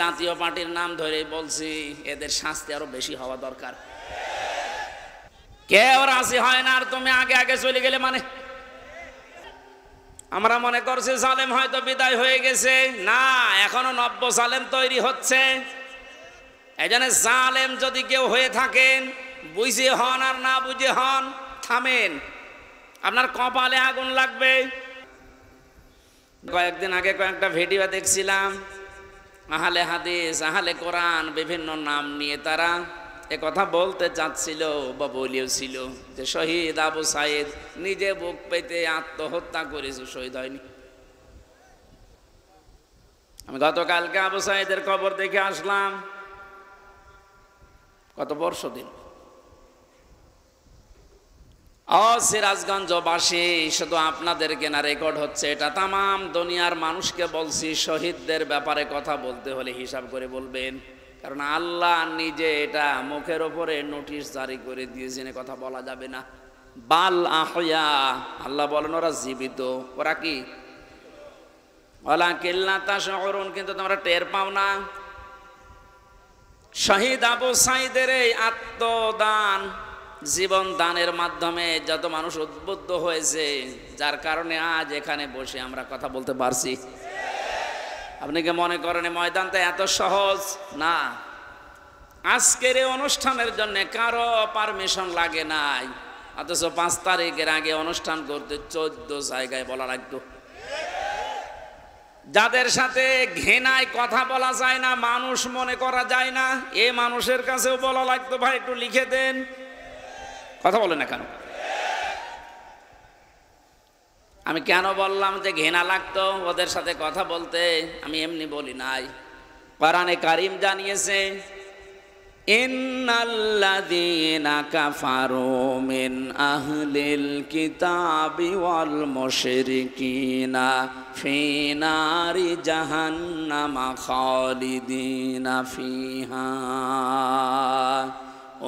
জাতীয় পার্টির নাম ধরে বলছি, এদের শাস্তি আরো বেশি হওয়া দরকার। কেউ রাজি হয় না, আর তুমি আগে আগে চলে গেলে মানে আমরা মনে করছি জালেম হয়তো বিদায় হয়ে গেছে, না, এখনো নব্য জালেম তৈরি হচ্ছে। এই জন্য জালেম যদি কেউ হয়ে থাকেন, বুঝে হন আর না বুঝে হন, থামেন, আপনার কপালে আগুন লাগবে। কয়েকদিন আগে কয়েকটা ভিডিও দেখছিলাম, আহলে হাদিস, আহলে কোরআন বিভিন্ন নাম নিয়ে তারা এ কথা বলতে চাচ্ছিল বা বলিয়েছিল যে শহীদ আবু সাইদ নিজে বুক পেতে আত্মহত্যা করেছে, শহীদ হয়নি। আমি গতকালকে আবু সাইদের কবর দেখে আসলাম, কত বর্ষ দিন। সিরাজগঞ্জবাসী, শুধু আপনাদেরকে না, রেকর্ড হচ্ছে এটা, তামাম দুনিয়ার মানুষকে বলছি, শহীদদের ব্যাপারে কথা বলতে হলে হিসাব করে বলবেন, কারণ আল্লাহ নিজে এটা মুখের ওপরে নোটিশ জারি করে দিয়েছেন, কথা বলা যাবে না। বাল আহয়া, আল্লাহ বলেন ওরা জীবিত, ওরা কি ওলা কিল্লা তাশউরুন, কিন্তু তোমরা টের পাও না। শহীদ আবু সাইদের এই আত্মদান, জীবন দানের মাধ্যমে যত মানুষ উদ্বুদ্ধ হয়েছে, যার কারণে আজ এখানে বসে আমরা কথা বলতে পারছি। আপনি কি মনে করেন ময়দানটা এত সহজ? না। আজকের এই অনুষ্ঠানের জন্য কারো পারমিশন লাগে নাই, অথচ 5 তারিখের আগে অনুষ্ঠান করতে 14 জায়গায় বলা লাগতো। যাদের সাথে ঘৃণায় কথা বলা যায় না, মানুষ মনে করা যায় না, এই মানুষের কাছেও বলা লাগতো, ভাই একটু লিখে দেন। কথা বলে না কেন? আমি কেন বললাম যে ঘৃণা লাগতো ওদের সাথে কথা বলতে? আমি এমনি বলি নাই, কোরআনে কারীম জানিয়েছে, ইন্নাল্লাযীনা কাফারু মিন আহলিল কিতাবি ওয়াল মুশরিকিনা ফি নারি জাহান্নামা খালিদিনা ফিহা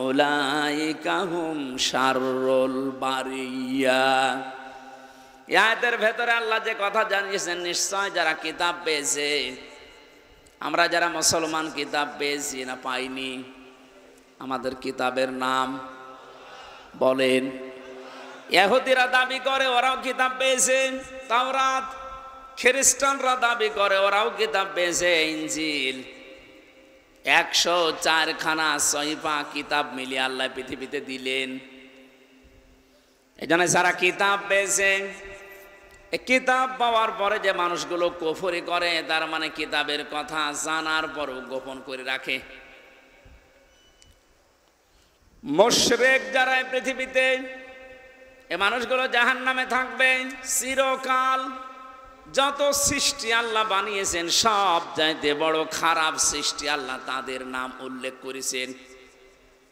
উলাইকা হুম শাররুল বারিয়া। আয়াতের ভেতরে আল্লাহ যে কথা জানিয়েছেন, নিশ্চয় যারা কিতাব পেয়েছে, আমরা যারা মুসলমান কিতাব পেয়েছি না পাইনি, আমাদের কিতাবের নাম বলেন। ইহুদিরা দাবি করে ওরাও কিতাব পেয়েছে তাওরাত, খ্রিস্টানরা দাবি করে ওরাও কিতাব পেয়েছে ইনজিল। 104 খানা সহিফা কিতাব মিলিয়ে আল্লাহ পৃথিবীতে দিলেন। এই জন্য যারা কিতাব পেয়েছে, কিতাব পাওয়ার পরে যে মানুষগুলো কুফরি করে, তার মানে কিতাবের কথা জানার পরও গোপন করে রাখে। মুশরিক যারা পৃথিবীতে, এ মানুষগুলো জাহান্নামে থাকবে চিরকাল। যত সৃষ্টি আল্লাহ বানিয়েছেন, সব চাইতে বড় খারাপ সৃষ্টি আল্লাহ তাদের নাম উল্লেখ করেছেন।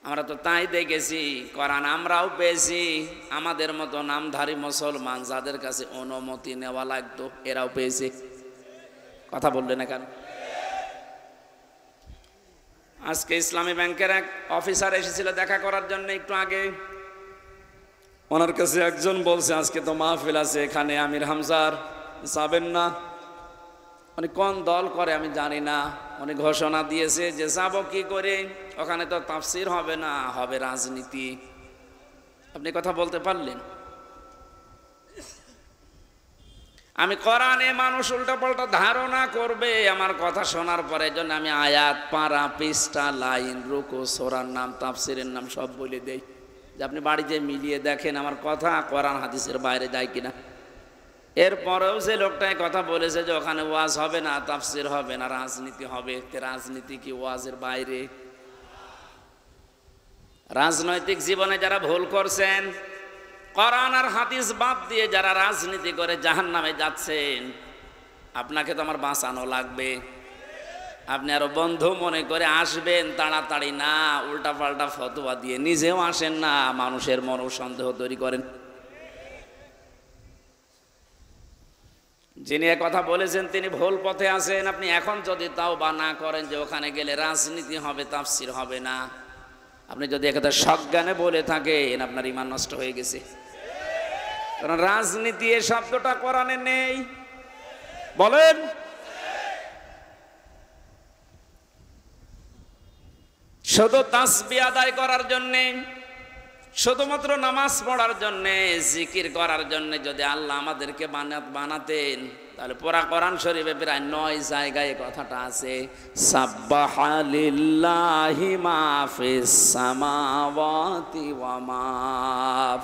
আমরা তো তাই দেখেছি, কোরআন আমরাও পেয়েছি। আমাদের মতো নামধারী মুসলমান যাদের কাছে অনুমতি নেওয়া লাগতো, এরাও পেয়েছে। কথা বললেন না কেন? আজকে ইসলামী ব্যাংকের এক অফিসার এসেছিল দেখা করার জন্য একটু আগে। ওনার কাছে একজন বলছে, আজকে তো মাহফিল আছে এখানে আমির হামজার, যাবেন না? উনি কোন দল করে আমি জানি না, উনি ঘোষণা দিয়েছে যে যাব কি করে, ওখানে তো তাফসীর হবে না, হবে রাজনীতি। আপনি কথা বলতে পারলেন? আমি কোরআনে মানুষ উল্টাপাল্টা ধারণা করবে আমার কথা শোনার পরে, জন্য আমি আয়াত, পারা, পৃষ্ঠা, লাইন, রুকু, সূরার নাম, তাফসীরের নাম সব বলে দেই, যে আপনি বাড়িতে মিলিয়ে দেখেন আমার কথা কোরআন হাদিসের বাইরে যায় কিনা। এরপরেও যে লোকটাই কথা বলেছে যে ওখানে ওয়াজ হবে না, তাফসীর হবে না, রাজনীতি হবে, রাজনীতি কি ওয়াজের বাইরে? রাজনৈতিক জীবনে যারা ভুল করছেন, কোরআন আর হাদিস বাদ দিয়ে যারা রাজনীতি করে জাহান্নামে যাচ্ছেন, আপনাকে তো আমার বাঁচানো লাগবে। আপনি আরো বন্ধু মনে করে আসবেন তাড়াতাড়ি না, উল্টাপাল্টা ফতোয়া দিয়ে নিজেও আসেন না, মানুষের মনও সন্দেহ তৈরি করেন। যিনি কথা বলেছেন তিনি ভুল পথে আছেন। আপনি এখন যদি তাওবা না করেন যে ওখানে গেলে রাজনীতি হবে, তাফসীর হবে না, আপনি যদি একথা সজ্ঞানে বলে থাকেন, আপনার ঈমান নষ্ট হয়ে গেছে। কারণ রাজনীতি এই শব্দটা কোরআনে নেই। বলেন, শুধু তাসবিহ আদায় করার জন্যে, শুধুমাত্র নামাজ পড়ার জন্যে, জিকির করার জন্যে যদি আল্লাহ আমাদেরকে বানাতেন, তাহলে পুরা কোরআন শরীফে প্রায় 9 জায়গায় কথাটা আছে, সাব্বাহা লিল্লাহি মা ফিস সামাওয়াতি ওয়া মা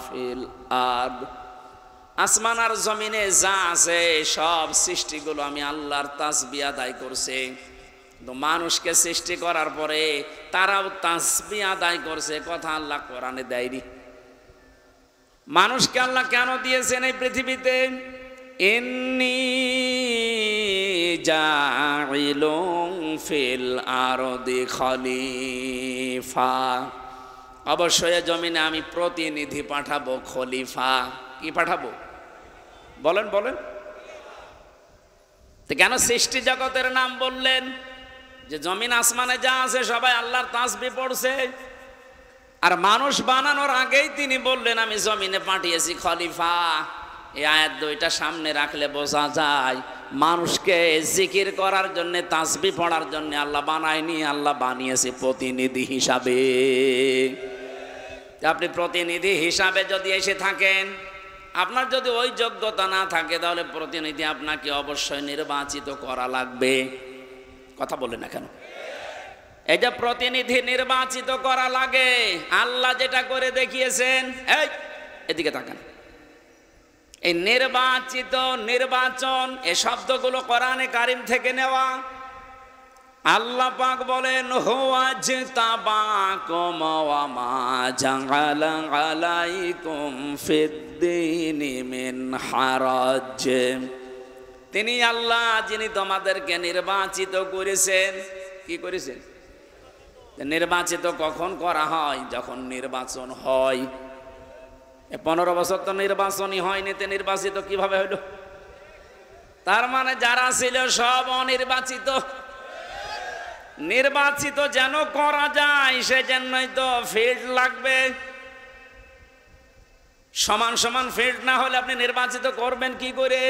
ফিল আরদ। আসমান আর জমিনে যা আছে সব সৃষ্টিগুলো আমি আল্লাহর তাসবিহ আদায় করছে। তো মানুষকে সৃষ্টি করার পরে তারাও তাসবিহ আদায় করছে, কথা আল্লাহ কোরআনে দেয়নি। মানুষকে আল্লাহ কেন দিয়েছেন এই পৃথিবীতে? ইন্নী জাইলুন ফিল আরদি খলিফা, অবশ্যই জমিনে আমি প্রতিনিধি পাঠাবো, খলিফা। কি পাঠাবো বলেন বলেন? তো কেন সৃষ্টি জগতের নাম বললেন? যে জমিন আসমানে যা আছে সবাই আল্লাহর তাসবিহ পড়ছে, আর মানুষ বানানোর আগেই তিনি বললেন আমি জমিনে পাঠিয়েছি খলিফা। এই আয়াত দুইটা সামনে রাখলে বোঝা যায় মানুষকে জিকির করার জন্য, তাসবিহ পড়ার জন্য আল্লাহ বানায়নি, আল্লাহ বানিয়েছে প্রতিনিধি হিসাবে। আপনি প্রতিনিধি হিসাবে যদি এসে থাকেন, আপনার যদি ওই যোগ্যতা না থাকে, তাহলে প্রতিনিধি আপনাকে অবশ্যই নির্বাচিত করা লাগবে। কথা বলে না কেন? এই যে প্রতিনিধি নির্বাচিত করা লাগে, আল্লাহ যেটা করে দেখিয়েছেন, এই এদিকে তাকান, এই নির্বাচিত, নির্বাচন, এই শব্দগুলো কোরআনে কারিম থেকে নেওয়া। আল্লাহ পাক বলেন হুয়া জিতাবাকুম ওয়া মা জাআলা আলাইকুম ফিদ্দীনি মিন হারাজ। তিনি আল্লাহ যিনি তোমাদেরকে নির্বাচিত করেছেন। কি করেছেন? নির্বাচিত কখন করা হয়? যখন নির্বাচন হয়। 15 বছর তো নির্বাচনই হয়নি, তে নির্বাচিত কিভাবে হইল? তার মানে যারা ছিল সব অনির্বাচিত। নির্বাচিত যেন করা যায় সেজন্যই তো ফিল্ড লাগবে। সমান সমান ফিল্ড না হলে আপনি নির্বাচিত করবেন কি করে?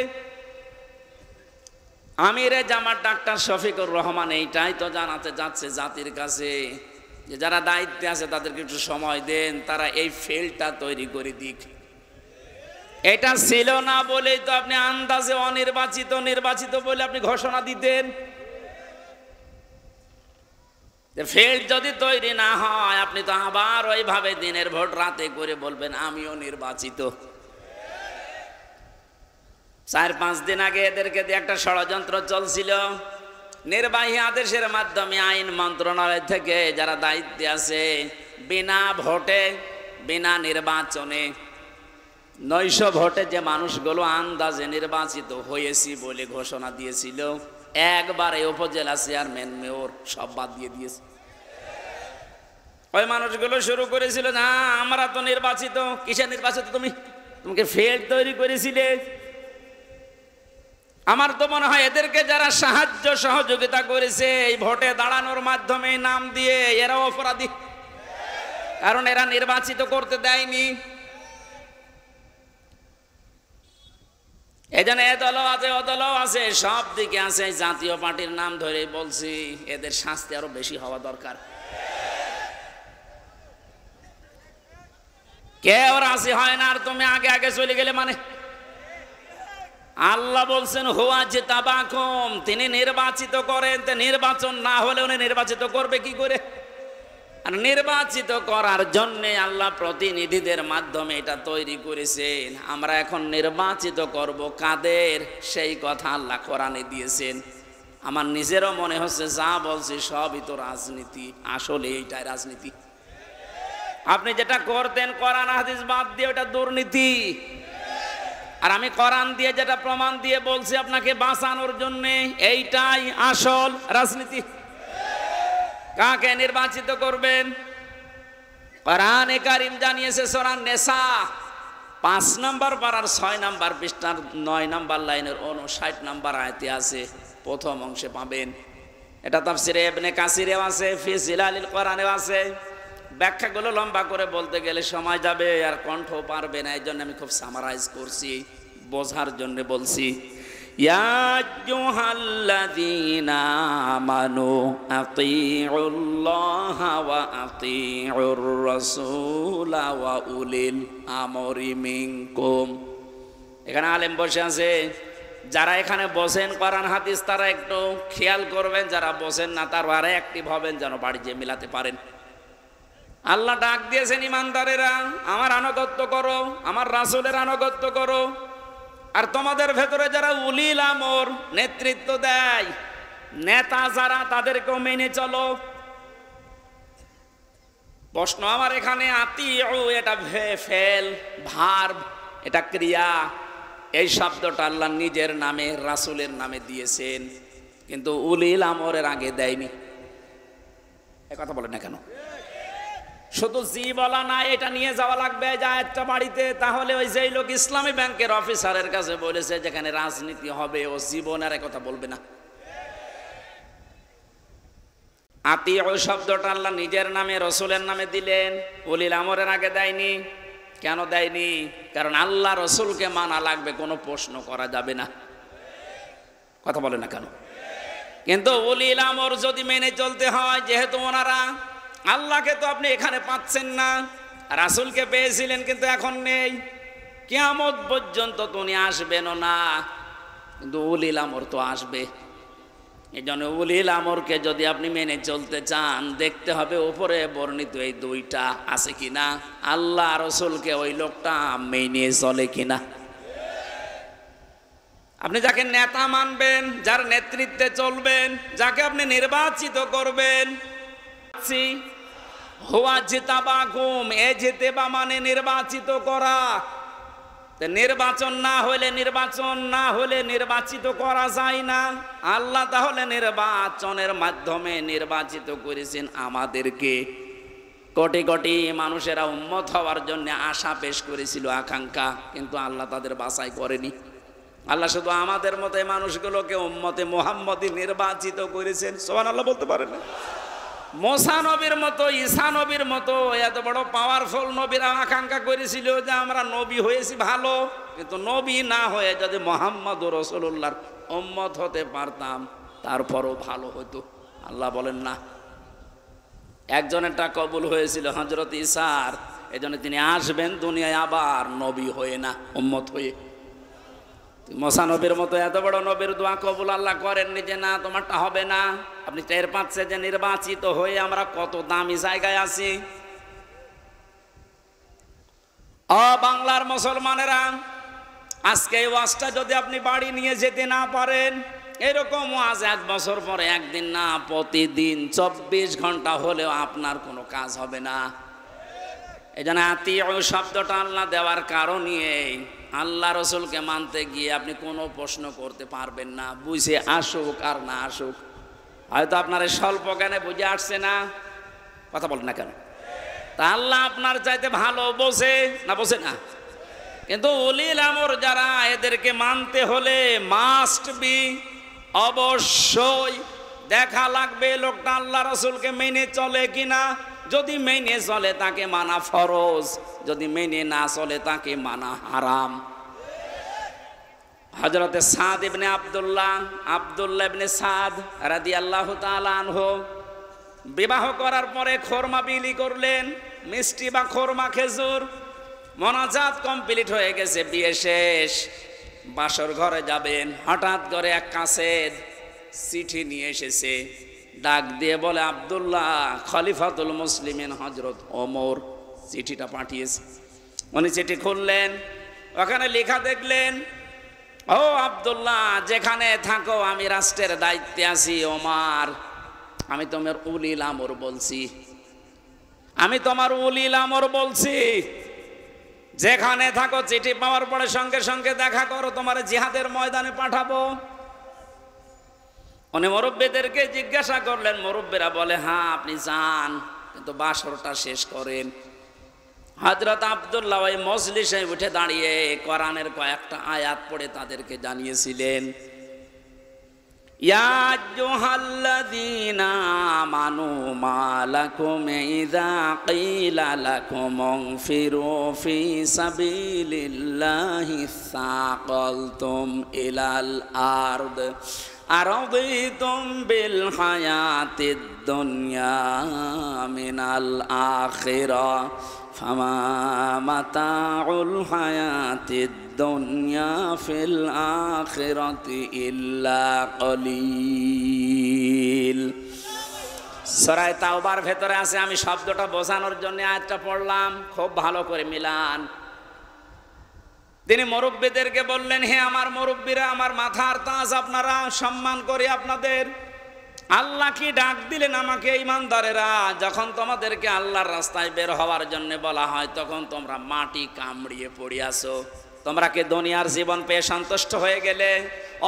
আমিরে জামাত ডাক্তার শফিকুর রহমান এইটাই তো জানাতে যাচ্ছে জাতির কাছে, যে যারা দায়িত্বে আছে তাদেরকে একটু সময় দেন, তারা এই ফিল্ডটা তৈরি করে দিক। এটা ছিল না বলেই তো আপনি আন্দাজে অনির্বাচিত, নির্বাচিত বলে আপনি ঘোষণা দিতেন। ফিল্ড যদি তৈরি না হয়, আপনি তো আবার ওইভাবে দিনের ভোট রাতে করে বলবেন আমিও নির্বাচিত। 4-5 দিন আগে এদেরকে দিয়ে একটা ষড়যন্ত্র চলছিল। নির্বাহী আদেশের মাধ্যমে আইন মন্ত্রণালয় থেকে যারা দায়িত্বে আছে, বিনা ভোটে, বিনা নির্বাচনে, 900 ভোটে যে মানুষগুলো আন্দাজে নির্বাচিত হয়েছি বলে ঘোষণা দিয়েছিল, একবারে উপজেলা চেয়ারম্যান, মেয়র সব বাদ দিয়ে দিয়েছে। ওই মানুষগুলো শুরু করেছিল, না আমরা তো নির্বাচিত। কিসে নির্বাচিত? তোমাকে ফিল্ড তৈরি করেছিলে। আমার তো মনে হয় এদেরকে যারা সাহায্য সহযোগিতা করেছে এই ভোটে দাঁড়ানোর মাধ্যমে নাম দিয়ে, এরাও অপরাধী, কারণ এরা নির্বাচিত করতে দেয়নি। এই জন্য এ দলও আছে, ও দলও আছে, সব দিকে আছে। জাতীয় পার্টির নাম ধরে বলছি, এদের শাস্তি আরো বেশি হওয়া দরকার। কেউ রাজি হয় না, আর তুমি আগে আগে চলে গেলে মানে? আল্লাহ বলছেন হুয়া জিতাবাকুম, তিনি নির্বাচিত করেন। নির্বাচন না হলে উনি নির্বাচিত করবে কি করে? আর নির্বাচিত করার জন্য আল্লাহ প্রতিনিধিদের মাধ্যমে এটা তৈরি করেছেন। আমরা এখন নির্বাচিত করব কাদের, সেই কথা আল্লাহ কোরআনে দিয়েছেন। আমার নিজেরও মনে হচ্ছে যা বলছি সবই তো রাজনীতি। আসলে এইটাই রাজনীতি। আপনি যেটা করতেন কোরআন হাদিস বাদ দিয়ে, ওটা দুর্নীতি। আর আমি কোরআন দিয়ে যেটা প্রমাণ দিয়ে বলছি আপনাকে বাঁচানোর জন্য, এইটাই আসল রাজনীতি। কাকে নির্বাচিত করবেন? কোরআনে কারীম জানিয়েছে সূরা নিসা 5 নম্বর পারার 6 নম্বর পৃষ্ঠার 9 নম্বর লাইনের 59 নম্বর আয়াতে আছে, প্রথম অংশে পাবেন। এটা তাফসিরে ইবনে কাসিরেও আছে, ফি জিলালিল কোরআনেও আছে। ব্যাখ্যাগুলো লম্বা করে বলতে গেলে সময় যাবে, আর কণ্ঠ পারবে না। এই জন্য আমি খুব সামারাইজ করছি, বোঝার জন্য বলছি। ইয়া আইয়ুহাল্লাযীনা আমানু আতিউল্লাহা ওয়া আতিউর রাসূলা ওয়া উলিল আমরি মিনকুম। এখানে আলেম বসে আছে, যারা এখানে বসেন কোরআন হাদিস তারা একটু খেয়াল করবেন, যারা বসেন না তারা অ্যাক্টিভ হবেন যেন বাড়ি যেয়ে মিলাতে পারেন। আল্লাহ ডাক দিয়েছেন ইমানদারেরা আমার আনুগত্য করো, আমার রাসূলের আনুগত্য করো। আর তোমাদের ভেতরে যারা উলিল আমর নেতৃত্ব দেয়, নেতা যারা, তাদেরকেও মেনে চলো। প্রশ্ন আমার এখানে, আতিউ এটা ফেল, ভার্ব, এটা ক্রিয়া। এই শব্দটা আল্লাহ নিজের নামে রাসূলের নামে দিয়েছেন, কিন্তু উলিল আমরের আগে দেয়নি। এ কথা বলেন না কেন? শুধু জি বলা না, এটা নিয়ে যাওয়া লাগবে যা একটা বাড়িতে, তাহলে ওই যেই লোক ইসলামী ব্যাংকের অফিসারের কাছে বলেছে যেখানে রাজনীতি হবে ও জীবনের কথা বলবে না। আতিউ শব্দটা আল্লাহ নিজের নামে রাসূলের নামে দিলেন, উলিল আমরের আগে দেয়নি। কেন দেয়নি? কারণ আল্লাহ রাসূলকে মানা লাগবে, কোনো প্রশ্ন করা যাবে না। কথা বলে না কেন? কিন্তু উলিল আমর যদি মেনে চলতে হয়, যেহেতু ওনারা, আল্লাহকে তো আপনি এখানে পাচ্ছেন না, রাসূলকে পেয়েছিলেন কিন্তু এখন নেই, কিয়ামত পর্যন্ত তো উনি আসবেনও না, কিন্তু উলিল আমর তো আসবে। এই জন্য উলিল আমরকে যদি আপনি মেনে চলতে চান, দেখতে হবে উপরে বর্ণিত এই দুইটা আছে কিনা, আল্লাহ রাসূলকে ওই লোকটা মেনে চলে কিনা। আপনি যাকে নেতা মানবেন, যার নেতৃত্বে চলবেন, যাকে আপনি নির্বাচিত করবেন, হুয়া জিতাবাকুম, এ জিতেবা মানে নির্বাচিত করা। নির্বাচন না হলে নির্বাচিত করা যায় না। আল্লাহ তাহলে নির্বাচনের মাধ্যমে নির্বাচিত করেছেন আমাদেরকে। কোটি কোটি মানুষেরা উম্মত হওয়ার জন্য আশা পেশ করেছিল, আকাঙ্ক্ষা, কিন্তু আল্লাহ তাদের বাছাই করেনি। আল্লাহ শুধু আমাদের মতো মানুষগুলোকে উম্মতে মুহাম্মদী নির্বাচিত করেছেন। সুবহানাল্লাহ বলতে পারেন না? মুসা নবীর মতো, ঈসা নবীর মতো এত বড় পাওয়ারফুল নবীরা আকাঙ্ক্ষা করেছিল যে আমরা নবী হয়েছি ভালো, কিন্তু নবী না হয়ে যদি মুহাম্মদুর রাসূলুল্লাহর উম্মত হতে পারতাম তারপরও ভালো হতো। আল্লাহ বলেন না। একজনেরটা কবুল হয়েছিল হযরত ঈসার, এজন্য তিনি আসবেন দুনিয়ায় আবার নবী হয়ে না, উম্মত হয়ে। মুসা নবীর মতো এত বড় নবীর দোয়া কবুল আল্লাহ করেননি যে না তোমারটা হবে না। আপনি টের পাচ্ছেন যে নির্বাচিত হয়ে আমরা কত দামি জায়গায় আছি। বাংলার মুসলমানেরা, আজকে এই ওয়াজটা যদি আপনি বাড়ি নিয়ে যেতে না পারেন, এরকম ওয়াজ 1 বছর পরে একদিন না, প্রতিদিন 24 ঘন্টা হলেও আপনার কোনো কাজ হবে না। এই জন্য আতিউ শব্দটা আল্লাহ দেওয়ার কারণে আল্লাহ রাসূলকে মানতে গিয়ে আপনি কোনো প্রশ্ন করতে পারবেন না, বুঝে আসুক আর না আসুক। হয়তো আপনার এই স্বল্প জ্ঞানে বুঝে আসছে না, কথা বলেন না কেন? তা আল্লাহ আপনার চাইতে ভালো বোঝে না, বোঝে না? কিন্তু উলিল আমর যারা, এদেরকে মানতে হলে মাস্ট বি, অবশ্যই দেখা লাগবে লোকটা আল্লাহ রাসূলকে মেনে চলে কিনা। যদি মেনে চলে তাকে মানা ফরজ, যদি মেনে না চলে তাকে মানা হারাম। হযরতে সাদ ইবনে আব্দুল্লাহ ইবনে সাদ রাদিয়াল্লাহু তাআলা আনহু বিবাহ করার পরে খোরমা বিলি করলেন, মিষ্টি বা খোরমা খেজুর। মোনাজাত কমপ্লিট হয়ে গেছে, বিয়ে শেষ, বাসর ঘরে যাবেন। হঠাৎ করে এক কাছের চিঠি নিয়ে এসেছে, ডাক দিয়ে বলে আব্দুল্লাহ খলিফাতুল মুসলিমিন হযরত ওমর চিঠিটা পাঠিয়েছে। উনি চিঠি খুললেন, ওখানে লেখা দেখলেন, ও আব্দুল্লাহ যেখানে থাকো আমি রাষ্ট্রের দায়িত্বে আছি। ওমর, আমি তোমার উলিল আমর বলছি, আমি তোমার উলিল আমর বলছি, যেখানে থাকো চিঠি পাওয়ার পরে সঙ্গে সঙ্গে দেখা করো, তোমার জিহাদের ময়দানে পাঠাবো। উনি মুরব্বীদেরকে জিজ্ঞাসা করলেন, মুরব্বীরা বলে হ্যাঁ আপনি যান, কিন্তু বাসরটা শেষ করেন। হযরত আব্দুল্লাহ ওই মজলিসে উঠে দাঁড়িয়ে কোরআনের কয়েকটা আয়াত পড়ে তাদেরকে জানিয়েছিলেন, ইয়া আইয়ুহাল্লাযীনা আমানু মা লাকুম ইযা ক্বিলা লাকুম ইনফিরু ফি সাবিলিল্লাহি সাকালতুম ইলাল আরদ আরাদিতুম বিল হায়াতিদ দুনিয়া মিনাল আখিরাহ ফামা মাতাউল হায়াতিদ দুনিয়া ফিল আখিরাতি ইল্লা কলিল। সূরা তাওবার ভেতরে আছে, আমি শব্দটা বোঝানোর জন্য আয়াতটা পড়লাম, খুব ভালো করে মিলান। তিনি মুরব্বীদেরকে বললেন, হে আমার মুরব্বীরা, আমার মাথার তাজ, আপনারা সম্মান করি আপনাদের। আল্লাহ কি ডাক দিলেন আমাকে, ঈমানদারেরা, যখন তোমাদেরকে আল্লাহর রাস্তায় বের হওয়ার জন্য বলা হয় তখন তোমরা মাটি কামড়িয়ে পড়ে আসো। তোমরা কি দুনিয়ার জীবন পেয়ে সন্তুষ্ট হয়ে গেলে?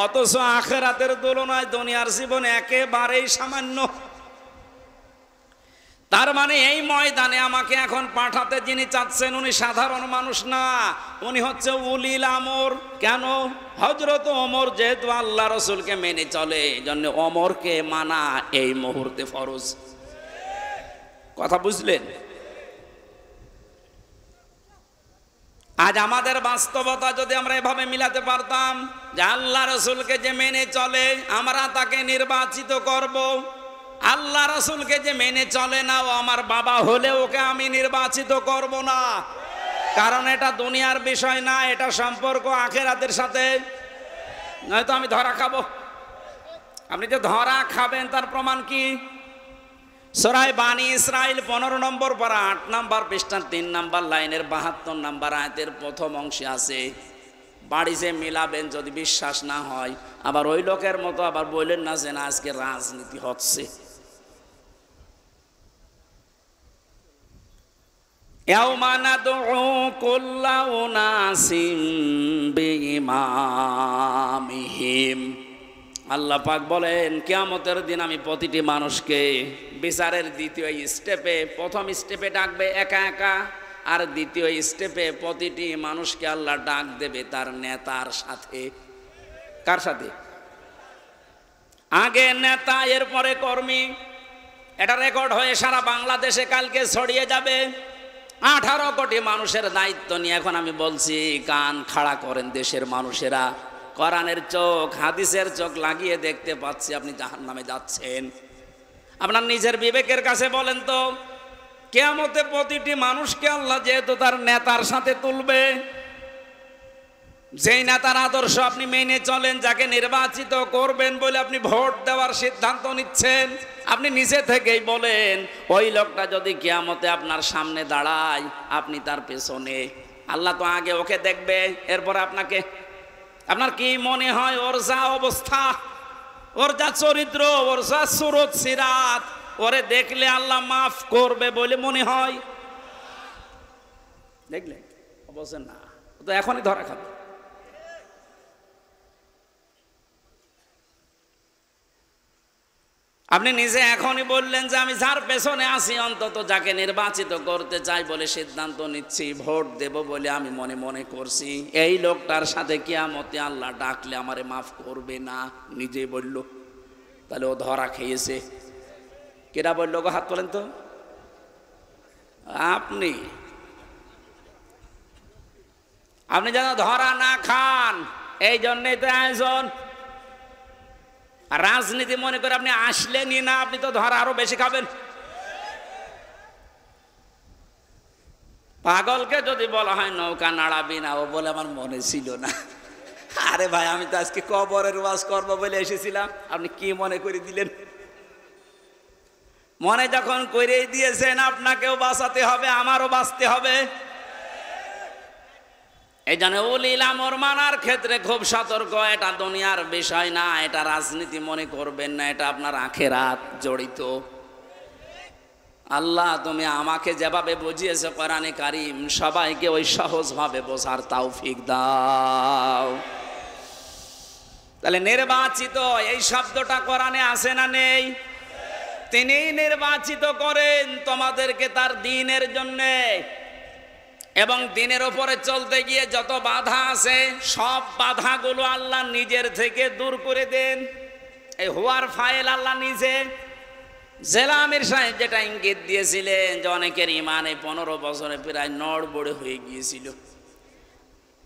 অথচ আখিরাতের তুলনায় দুনিয়ার জীবন একেবারেই সামান্য। তার মানে এই ময়দানে আমাকে এখন পাঠাতে যিনি চাচ্ছেন উনি সাধারণ মানুষ না, উনি হচ্ছে উলিল আমর। কেন? হযরত ওমর যেহেতু আল্লাহ রাসূলকে মেনে চলে, এজন্য ওমরকে মানা এই মুহূর্তে ফরজ। কথা বুঝলেন? আজ আমাদের বাস্তবতা যদি আমরা এভাবে মিলাতে পারতাম যে আল্লাহ রাসূলকে যে মেনে চলে আমরা তাকে নির্বাচিত করব, আল্লাহ রাসূলকে যে মেনে চলে না ও আমার বাবা হলে ওকে আমি নির্বাচিত করব না, কারণ এটা দুনিয়ার বিষয় না, এটা সম্পর্ক আখিরাতের সাথে। নয়তো আমি ধরা খাবো। আপনি যে ধরা খাবেন তার প্রমাণ কি? সূরা বানী ইসরাইল 15 নম্বর পারা 8 নম্বর পৃষ্ঠা 3 নম্বর লাইনের 72 নম্বর আয়াতের প্রথম অংশে আছে। বাড়িতে মিলাবেন যদি বিশ্বাস না হয়। আবার ওই লোকের মতো আবার বললেন না যে না আজকে রাজনীতি হচ্ছে। ইয়াউমা নাদউ কুল্লা উনাসিম বিইমামিহিম। আল্লাহ পাক বলেন কিয়ামতের দিন আমি প্রতিটি মানুষকে বিচারের দ্বিতীয় স্টেপে, প্রথম স্টেপে ডাকবে একা একা, আর দ্বিতীয় স্টেপে প্রতিটি মানুষকে আল্লাহ ডাক দেবে তার নেতার সাথে। কার সাথে? আগে নেতা, এরপরে কর্মী। এটা রেকর্ড হয়ে সারা বাংলাদেশে কালকে ছড়িয়ে যাবে। 18 কোটি মানুষের দায়িত্ব নিয়ে এখন আমি বলছি, কান খাড়া করেন দেশের মানুষেরা। কোরআনের চোখ, হাদিসের চোখ লাগিয়ে দেখতে পাচ্ছি আপনি জাহান্নামে যাচ্ছেন। আপনার নিজের বিবেকের কাছে বলেন তো, কিয়ামতে প্রতিটি মানুষকে আল্লাহ যেহেতু তার নেতার সাথে তুলবে, যেই নেতার আদর্শ আপনি মেনে চলেন, যাকে নির্বাচিত করবেন বলে আপনি ভোট দেওয়ার সিদ্ধান্ত নিচ্ছেন, আপনি নিজে থেকেই বলেন ওই লোকটা যদি কিয়ামতে আপনার সামনে দাঁড়ায় আপনি তার পেছনে। আল্লাহ তো আগে ওকে দেখবে, এরপর আপনাকে। আপনার কি মনে হয় ওর যা অবস্থা, ওর যা চরিত্র, ওর যা সুরত সিরাত, ওরে দেখলে আল্লাহ মাফ করবে বলে মনে হয়? দেখলে অবশ্য না, তো এখনই ধরা খাবে। আপনি নিজে এখনই বললেন যে আমি যার পেছনে আছি, অন্তত যাকে নির্বাচিত করতে চাই বলে সিদ্ধান্ত নিচ্ছি, ভোট দেব বলে আমি মনে মনে করছি, এই লোকটার সাথে কিয়ামতে আল্লাহ ডাকলে আমারে মাফ করবে না, নিজে বলল। তাহলে ও ধরা খেয়েছে। কেরা বললো গো? হাত তোলেন তো। আপনি আপনি যেন ধরা না খান, এই জন্যই তো আয়োজন। রাজনীতি মনে করে আপনি আসলেনই না, আপনি তো ধরা আরো বেশি খাবেন। পাগলকে যদি বলা হয় নৌকা নাড়াবি না, ও বলে আমার মনে ছিল না। আরে ভাই, আমি তো আজকে কবরের ওয়াজ করবো বলে এসেছিলাম, আপনি কি মনে করে দিলেন? মনে যখন করেই দিয়েছেন আপনাকেও বাঁচাতে হবে, আমারও বাঁচতে হবে। এই জন্য উলিল আমর মানার ক্ষেত্রে খুব সতর্ক। এটা দুনিয়ার বিষয় না, এটা রাজনীতি মনে করবেন না, এটা আপনার আখিরাত জড়িত। আল্লাহ তুমি আমাকে যেভাবে বুঝিয়েছো কোরআনে কারীম, সবাইকে ওই সহজভাবে বোঝার তৌফিক দাও। তাহলে নির্বাচিত এই শব্দটা কোরআনে আছে না নেই? তিনিই নির্বাচিত করেন তোমাদেরকে তার দ্বীনের জন্যে, এবং দ্বীনের উপরে চলতে গিয়ে যত বাধা আছে সব বাধাগুলো আল্লাহ নিজের থেকে দূর করে দেন। এই হওয়ার ফাইল আল্লাহ নিজে। জেলা আমির সাহেব যেটা ইঙ্গিত দিয়েছিলেন যে অনেকের ইমান এই 15 বছরে প্রায় নড়বড়ে হয়ে গিয়েছিল,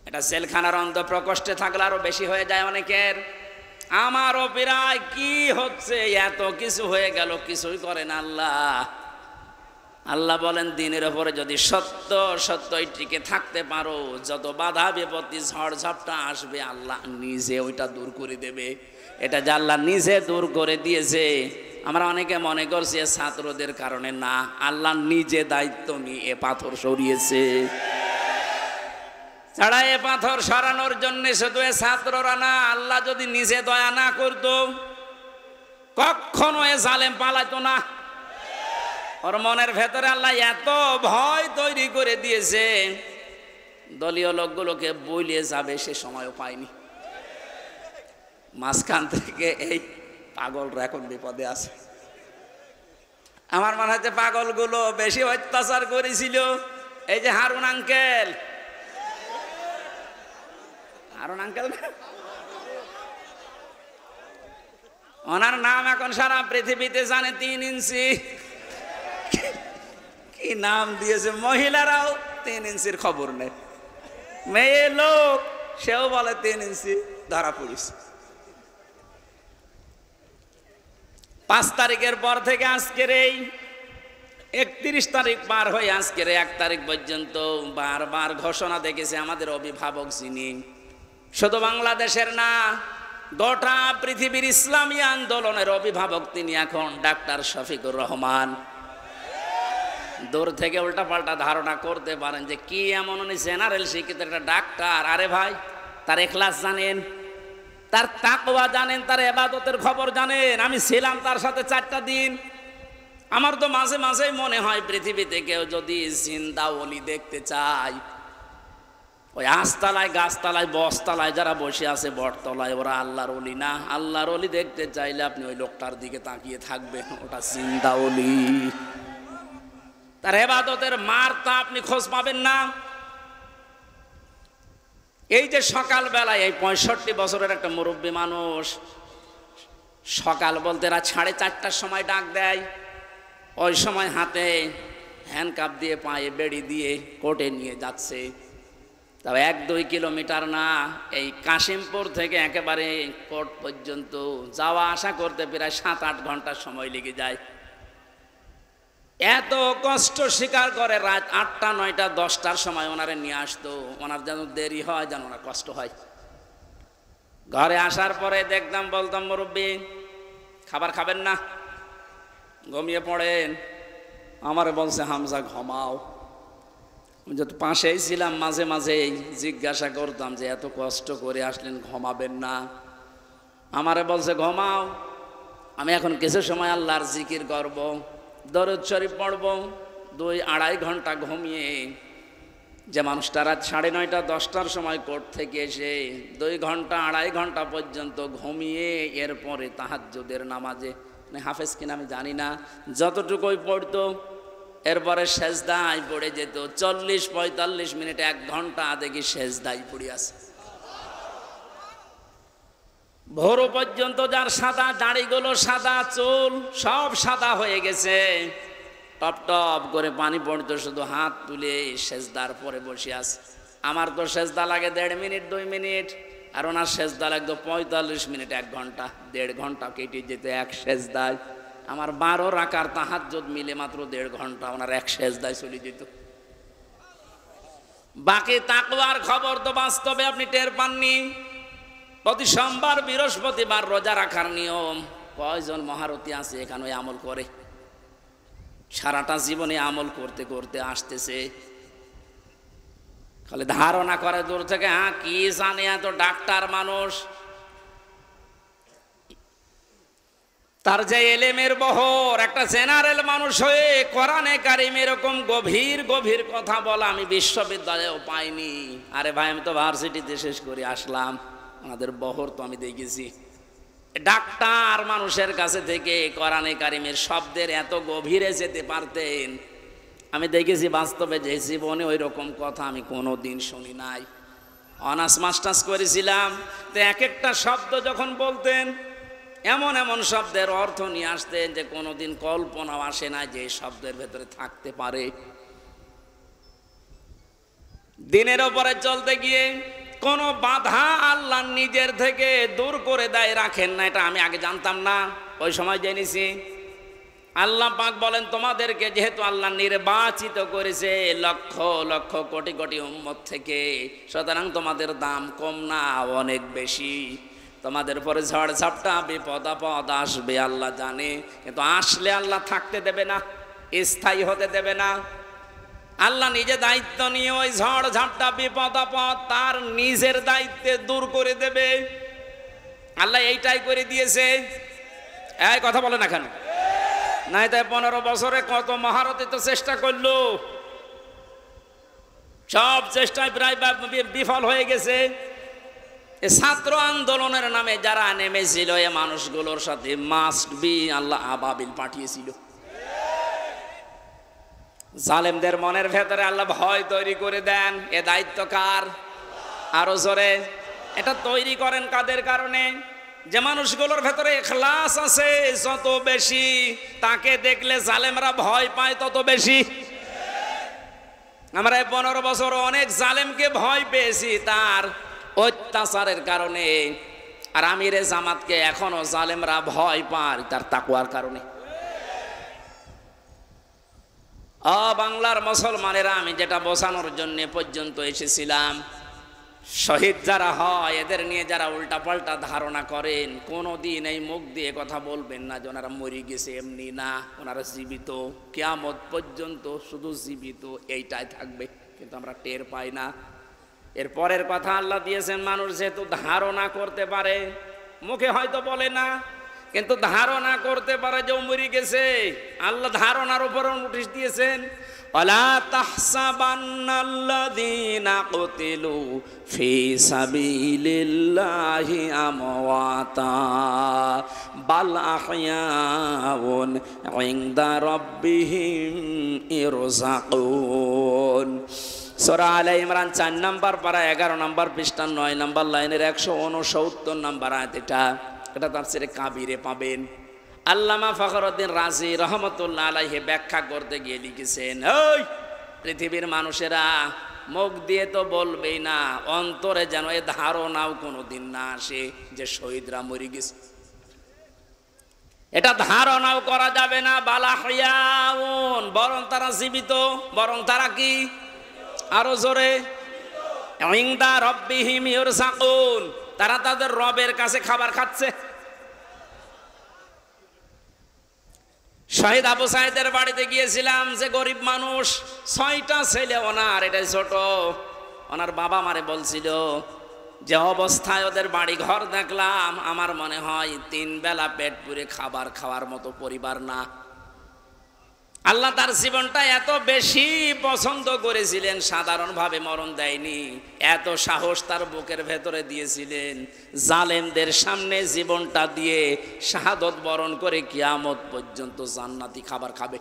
এটা জেলখানার অন্ধ প্রকোষ্ঠে থাকলে আরো বেশি হয়ে যায় অনেকের। আমারও প্রায় কি হচ্ছে, এত কিছু হয়ে গেল, কিছুই করেন আল্লাহ। আল্লাহ বলেন দিনের ওপরে যদি সত্য সত্যই টিকে থাকতে পারো, যত বাধা বিপত্তি ঝড় ঝাপটা আসবে আল্লাহ নিজে ওইটা দূর করে দেবে। এটা যে আল্লাহ নিজে দূর করে দিয়েছে। আমরা অনেকে মনে করছি ছাত্রদের কারণে, না, আল্লাহ নিজে দায়িত্ব নিয়ে এ পাথর সরিয়েছে। ছাড়া এ পাথর সরানোর জন্য শুধু এ ছাত্ররা না, আল্লাহ যদি নিজে দয়া না করতো কখনো এ জালেম পালাইতো না। ওর মনের ভেতরে আল্লাহ এত ভয় তৈরি করে দিয়েছে, দলীয় লোকগুলোকে বইলিয়ে যাবে সে সময়ও পায়নি। মাঝখান থেকে এই পাগলরা এখন বিপদে আছে। আমার মনে হচ্ছে পাগলগুলো বেশি অত্যাচার করেছিল এই যে হারুন আঙ্কেল। হারুন আঙ্কেল ওনার নাম এখন সারা পৃথিবীতে জানে, 3 ইঞ্চি। কি নাম দিয়েছে, মহিলারাও 3 ইঞ্চির খবর নেই। মেয়ে লোক সেও বলে 3 ইঞ্চি, ধরা পড়িস। 5 তারিখের পর থেকে আজকের এই 31 তারিখ পার হয়ে আজকের 1 তারিখ পর্যন্ত বারবার ঘোষণা দেখেছে আমাদের অভিভাবক যিনি, শুধু বাংলাদেশের না গোটা পৃথিবীর ইসলামী আন্দোলনের অভিভাবক তিনি এখন ডাক্তার শফিকুর রহমান। দূর থেকে উল্টাপাল্টা ধারণা করতে পারেন যে কি এমন উনি জেনারেল শিক্ষিত একটা ডাক্তার। আরে ভাই, তার ইখলাস জানেন, তার তাকওয়া জানেন, তার ইবাদতের খবর জানেন। আমি ছিলাম তার সাথে 4টা দিন। আমার তো মাঝে মাঝেই মনে হয় পৃথিবীতে কেউ যদি জিন্দা ওলি দেখতে চায়, ওই আস্তালায়, গাছতলায়, বসতলায় যারা বসে আছে বটতলায়, ওরা আল্লাহর ওলি না। আল্লাহর ওলি দেখতে চাইলে আপনি ওই লোকটার দিকে তাকিয়ে থাকবেন, ওটা জিন্দা ওলি। তার ইবাদতের মারটা আপনি খোঁজ পাবেন না। এই যে সকালবেলায় এই 65 বছরের একটা মুরব্বী মানুষ, সকাল বলতে রাত 4:30টার সময় ডাক দেয়। ওই সময় হাতে হ্যান্ডকাপ দিয়ে, পায়ে বেড়ি দিয়ে কোর্টে নিয়ে যাচ্ছে। তবে 1-2 কিলোমিটার না, এই কাশিমপুর থেকে একেবারে কোর্ট পর্যন্ত যাওয়া আসা করতে প্রায় 7-8 ঘন্টা সময় লেগে যায়। এত কষ্ট স্বীকার করে রাত 8টা, 9টা, 10টার সময় ওনারে নিয়ে আসতো। ওনার যেন দেরি হয়, যেন ওনার কষ্ট হয়। ঘরে আসার পরে দেখতাম, বলতাম মুরব্বী খাবার খাবেন না, ঘুমিয়ে পড়েন। আমারে বলছে হামজা ঘুমাও। যত পাশেই ছিলাম মাঝে মাঝে জিজ্ঞাসা করতাম যে এত কষ্ট করে আসলেন, ঘুমাবেন না? আমারে বলছে ঘুমাও, আমি এখন কিছু সময় আল্লাহর জিকির করব, দরুদ শরীফ পড়ব। 2-2.5 ঘন্টা ঘুমিয়ে যে মানুষটা রাত 9:30, 10টার সময় কোর্ট থেকে এসে 2 ঘন্টা 2.5 ঘন্টা পর্যন্ত ঘুমিয়ে এরপরে তাহাজ্জুদের নামাজে, হাফেজ কিনা আমি জানি না, যতটুকুই পড়তো এরপরে সেজদায় পড়ে যেত। 40-45 মিনিট, 1 ঘন্টা দেখি সেজদায় পড়ে আছে। ভোর পর্যন্ত যার সাদা দাড়িগুলো, সাদা চুল সব সাদা হয়ে গেছে, টপ টপ করে পানি পড়তো, শুধু হাত তুলে সেজদার পরে বসে আছে। আমার তো সেজদা লাগে 1.5 মিনিট, 2 মিনিট, আর ওনার সেজদা লাগতো 45 মিনিট, 1 ঘন্টা। 1.5 ঘন্টা কেটে যেত এক সেজদায়। আমার 12 রাকার তাহাজ্জুদ মিলে মাত্র 1.5 ঘন্টা ওনার এক সেজদায় চলে যেত। বাকি তাকওয়ার খবর তো বাস্তবে আপনি টের পাননি। প্রতি সোমবার, বৃহস্পতিবার রোজা রাখার নিয়ম। কয়জন মহারথী আছে এখানে আমল করে? সারাটা জীবনে আমল করতে করতে আসতেছে, খালি ধারণা করে দূর থেকে, হ্যাঁ কি জানে এত ডাক্তার মানুষ। তার যে এলেমের বহর, একটা জেনারেল মানুষ হয়ে কোরআনে কারিম এরকম গভীর গভীর কথা বলা আমি বিশ্ববিদ্যালয়েও পাইনি। আরে ভাই, আমি তো ভার্সিটিতে শেষ করে আসলাম, আমাদের বহর তো আমি দেখেছি। ডাক্তার মানুষের কাছে থেকে কোরআনে কারিমের শব্দের এত গভীরে যেতে পারতেন আমি দেখেছি বাস্তবে। যে জীবনে ওই রকম কথা আমি কোনো দিন শুনি নাই। অনার্স মাস্টার্স করেছিলাম, তো এক একটা শব্দ যখন বলতেন এমন এমন শব্দের অর্থ নিয়ে আসতেন যে কোনোদিন কল্পনাও আসে না যে এই শব্দের ভেতরে থাকতে পারে। দিনের ওপরে চলতে গিয়ে কোনো বাধা আল্লাহ নিজের থেকে দূর করে দেয়, রাখেন না। এটা আমি আগে জানতাম না, ওই সময় জেনেছি। আল্লাহ পাক বলেন, তোমাদেরকে যেহেতু আল্লাহ নির্বাচিত করেছে লক্ষ লক্ষ কোটি কোটি উম্মত থেকে, সুতরাং তোমাদের দাম কম না, অনেক বেশি। তোমাদের উপরে ঝড় ঝাপটা বিপদ আপদ আসবে আল্লাহ জানে, কিন্তু আসলে আল্লাহ থাকতে দেবে না, স্থায়ী হতে দেবে না। আল্লাহ নিজে দায়িত্ব নিয়ে ওই ঝড় ঝাপটা বিপদ আপদ তার নিজের দায়িত্বে দূর করে দেবে। আল্লাহ এইটাই করে দিয়েছে। এই কথা বলে না কেন? নাই তাই 15 বছরে কত মহারথী তো চেষ্টা করলো, সব চেষ্টায় প্রায় বিফল হয়ে গেছে। ছাত্র আন্দোলনের নামে যারা নেমেছিল এ মানুষগুলোর সাথে মাস্ট বি আল্লাহ আবাবিল পাঠিয়েছিল। জালেমদের মনের ভেতরে আল্লাহ ভয় তৈরি করে দেন। এ দায়িত্ব কার? আরো জোরে। এটা তৈরি করেন কাদের কারণে? যে মানুষগুলোর ভেতরে ইখলাস আছে যত বেশি, তাকে দেখলে জালেমরা ভয় পায় তত বেশি। আমরা 15 বছর অনেক জালেমকে ভয় পেয়েছি তার অত্যাচারের কারণে, আর আমিরে জামাতকে এখনো জালেমরা ভয় পায় তার তাকওয়ার কারণে। বাংলার মুসলমানেরা, আমি যেটা বোঝানোর জন্য পর্যন্ত এসেছিলাম, শহীদ যারা হয় এদের নিয়ে যারা উল্টাপাল্টা ধারণা করেন, কোনোদিন এই মুখ দিয়ে কথা বলবেন না যে ওনারা মরে গেছে, এমনি না, ওনারা জীবিত, কিয়ামত পর্যন্ত শুধু জীবিত এইটাই থাকবে, কিন্তু আমরা টের পাই না। এর পরের কথা আল্লাহ দিয়েছেন, মানুষ যেহেতু ধারণা করতে পারে, মুখে হয়তো বলে না, কিন্তু ধারণা করতে পারে যে ও মরে গেছে। আল্লাহ ধারণার উপরও নোটিশ দিয়েছেন, ওয়ালা তাহসাবান্নাল্লাযীনা কুতিলু ফি সাবিলিল্লাহি আমওয়াতা বাল আহইয়াউন ইনদা রাব্বিহিম ইরযাকুন। সূরা আলে ইমরান 4 নম্বর পারা 11 নম্বর পৃষ্ঠা 9 নম্বর লাইনের 169 নম্বর আয়াত। এটা তাফসীরে কাবীরে পাবেন। আল্লামা ফখরুদ্দিন রাজি রহমতুল্লাহ আলাইহি ব্যাখ্যা করতে গিয়ে লিখেছেন, ওই পৃথিবীর মানুষেরা মুখ দিয়ে তো বলবেই না, অন্তরে যেন এ ধারণাও কোনোদিন না আসে যে শহীদরা মরে গেছে। এটা ধারণাও করা যাবে না। বালাহিয়াউন, বরং তারা জীবিত, বরং তারা কি? আরো জোরে। ইনদা রাব্বিহিম ইরযাকুন, তারা তাদের রবের কাছে খাবার খাচ্ছে। শহীদ আবু সাইদের বাড়িতে গিয়েছিলাম, যে গরিব মানুষ, 6টা ছেলে ওনার, এটাই ছোট। ওনার বাবা মারে বলছিল যে অবস্থায় ওদের বাড়ি ঘর দেখলাম, আমার মনে হয় 3 বেলা পেট পুরে খাবার খাওয়ার মতো পরিবার না। আল্লাহ তার জীবনটা এত বেশি পছন্দ করেছিলেন, সাধারণভাবে মরণ দেয়নি, এত সাহস তার বুকের ভেতরে দিয়েছিলেন, জালেমদের সামনে জীবনটা দিয়ে শাহাদত বরণ করে কিয়ামত পর্যন্ত জান্নাতি খাবার খাবে।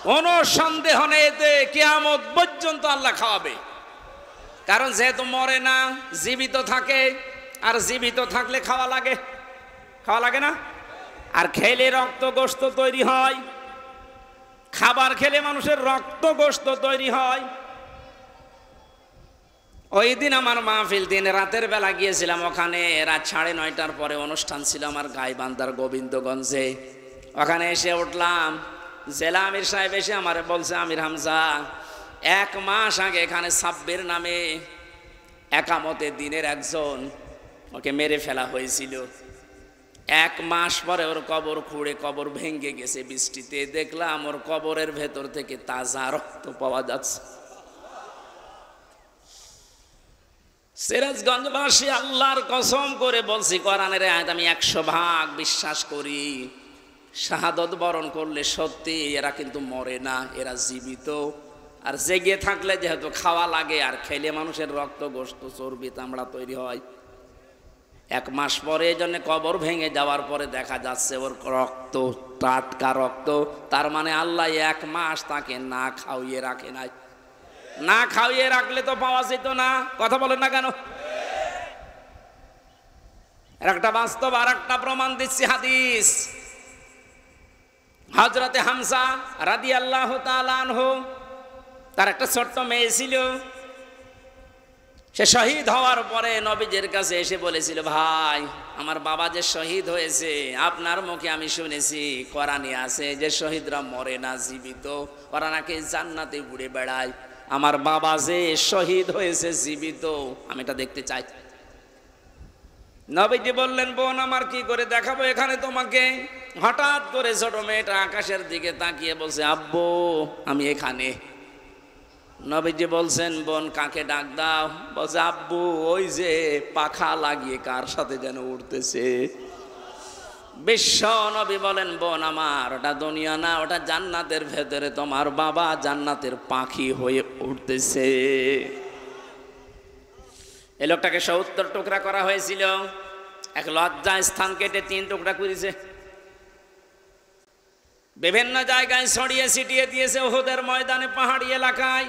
কোনো সন্দেহ নেই, এতে কিয়ামত পর্যন্ত আল্লাহ খাওয়াবে। কারণ যেহেতু মরে না, জীবিত থাকে, আর জীবিত থাকলে খাওয়া লাগে, খাওয়া লাগে না? আর খেলে রক্ত গোশত তৈরি হয়, খাবার খেলে মানুষের রক্ত গোশত তৈরি হয়। ওই দিন আমার মাহফিল, দিন রাতের বেলা গিয়েছিলাম ওখানে, রাত 9:30টার পরে অনুষ্ঠান ছিল আমার গাইবান্ধার গোবিন্দগঞ্জে। ওখানে এসে উঠলাম, জেলা আমির সাহেব এসে আমারে বলছে, আমির হামজা, 1 মাস আগে এখানে সাব্বির নামে একামতে দিনের একজন, ওকে মেরে ফেলা হয়েছিল। 1 মাস পরে ওর কবর খুঁড়ে কবর ভেঙে গেছে বৃষ্টিতে, দেখলাম ওর কবরের ভেতর থেকে তাজা রক্ত পাওয়া যাচ্ছে। সিরাজগঞ্জবাসী, আল্লাহর কসম করে বলছি, কোরআনের আয়াত আমি 100% বিশ্বাস করি, শাহাদত বরণ করলে সত্যি এরা কিন্তু মরে না, এরা জীবিত। আর জেগে থাকলে যেহেতু খাওয়া লাগে, আর খেলে মানুষের রক্ত গোশত চর্বি চামড়া তৈরি হয়। 1 মাস পরে এই জন্য কবর ভেঙে যাওয়ার পরে দেখা যাচ্ছে ওর রক্ত টাটকা রক্ত। তার মানে আল্লাহ 1 মাস তাকে না খাওয়িয়ে রাখে নাই। না খাওয়িয়ে রাখলে তো পাওয়া যেত না। কথা বলেন না কেন? এর একটা বাস্তব আর একটা প্রমাণ দিচ্ছি হাদিস। হযরতে হামজা রাদিয়াল্লাহু তাআলা আনহু, তার একটা ছোট্ট মেয়ে ছিল। সে শহীদ হওয়ার পরে নবীজির কাছে এসে বলেছিল, ভাই আমার বাবা যে শহীদ হয়েছে, আপনার মুখে আমি শুনেছি কোরআনে আছে যে শহীদরা মরে না, জীবিত, ওরা নাকি জান্নাতে ঘুরে বেড়ায়। আমার বাবা যে শহীদ হয়েছে জীবিত, আমি এটা দেখতে চাই। নবীজি বললেন, বোন আমার কি করে দেখাবো এখানে তোমাকে? হঠাৎ করে ছোট মেয়েটা আকাশের দিকে তাকিয়ে বলছে, আব্বু আমি এখানে। নবীজি বলছেন, বোন কাকে ডাক দাও? বলছে, আব্বু ওই যে পাখা লাগিয়ে কার সাথে যেন উঠতেছে। বিশ্ব নবী বলেন, বোন আমার ওটা দুনিয়া না, ওটা জান্নাতের ভেতরে তোমার বাবা জান্নাতের পাখি হয়ে উঠতেছে। এই লোকটাকে 70 টুকরা করা হয়েছিল, এক লজ্জা স্থান কেটে 3 টুকরা করেছে, বিভিন্ন জায়গায় ছড়িয়ে ছিটিয়ে দিয়েছে, উহুদের ময়দানে, পাহাড়ি এলাকায়।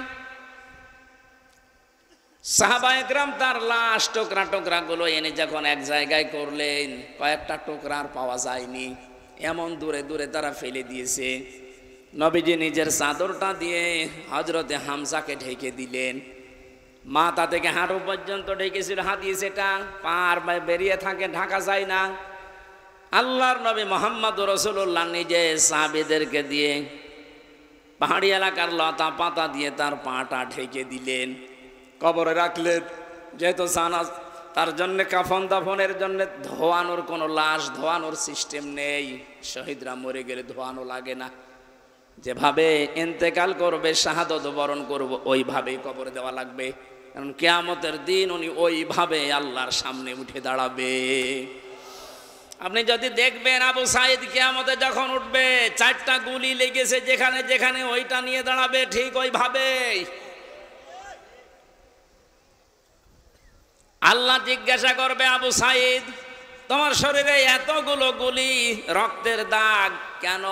সাহাবায়ে কেরাম তার লাশ টুকরা টুকরা গুলো এনে যখন এক জায়গায় করলেন, কয়েকটা টুকরা আর পাওয়া যায়নি, এমন দূরে দূরে তারা ফেলে দিয়েছে। নবীজি নিজের চাদরটা দিয়ে হযরতে হামজাকে ঢেকে দিলেন, মাথা থেকে হাঁটু পর্যন্ত ঢেকেছিল হাদিস এটা, পার বেরিয়ে থাকে, ঢাকা যায় না। আল্লাহর নবী মুহাম্মদুর রাসূলুল্লাহ নিজে সাহাবীদেরকে দিয়ে পাহাড়ি এলাকার লতা পাতা দিয়ে তার পাটা ঢেকে দিলেন, কবরে রাখলেন। যেহেতু জানাজ, তার জন্য কাফন দাফনের জন্য ধোয়ানোর কোনো লাশ ধোয়ানোর সিস্টেম নেই। শহীদরা মরে গেলে ধোয়ানো লাগে না, যেভাবে ইন্তেকাল করবে, শাহাদত বরণ করব, ওইভাবেই কবরে দেওয়া লাগবে। কারণ কিয়ামতের দিন উনি ওইভাবে আল্লাহর সামনে উঠে দাঁড়াবে। আপনি যদি দেখবেন আবু সাঈদ কিয়ামতে যখন উঠবে, 4টা গুলি লেগেছে যেখানে যেখানে, ওইটা নিয়ে দাঁড়াবে ঠিক ওইভাবে। আল্লাহ জিজ্ঞাসা করবে, আবু সাঈদ তোমার শরীরে এতগুলো গুলি, রক্তের দাগ কেন?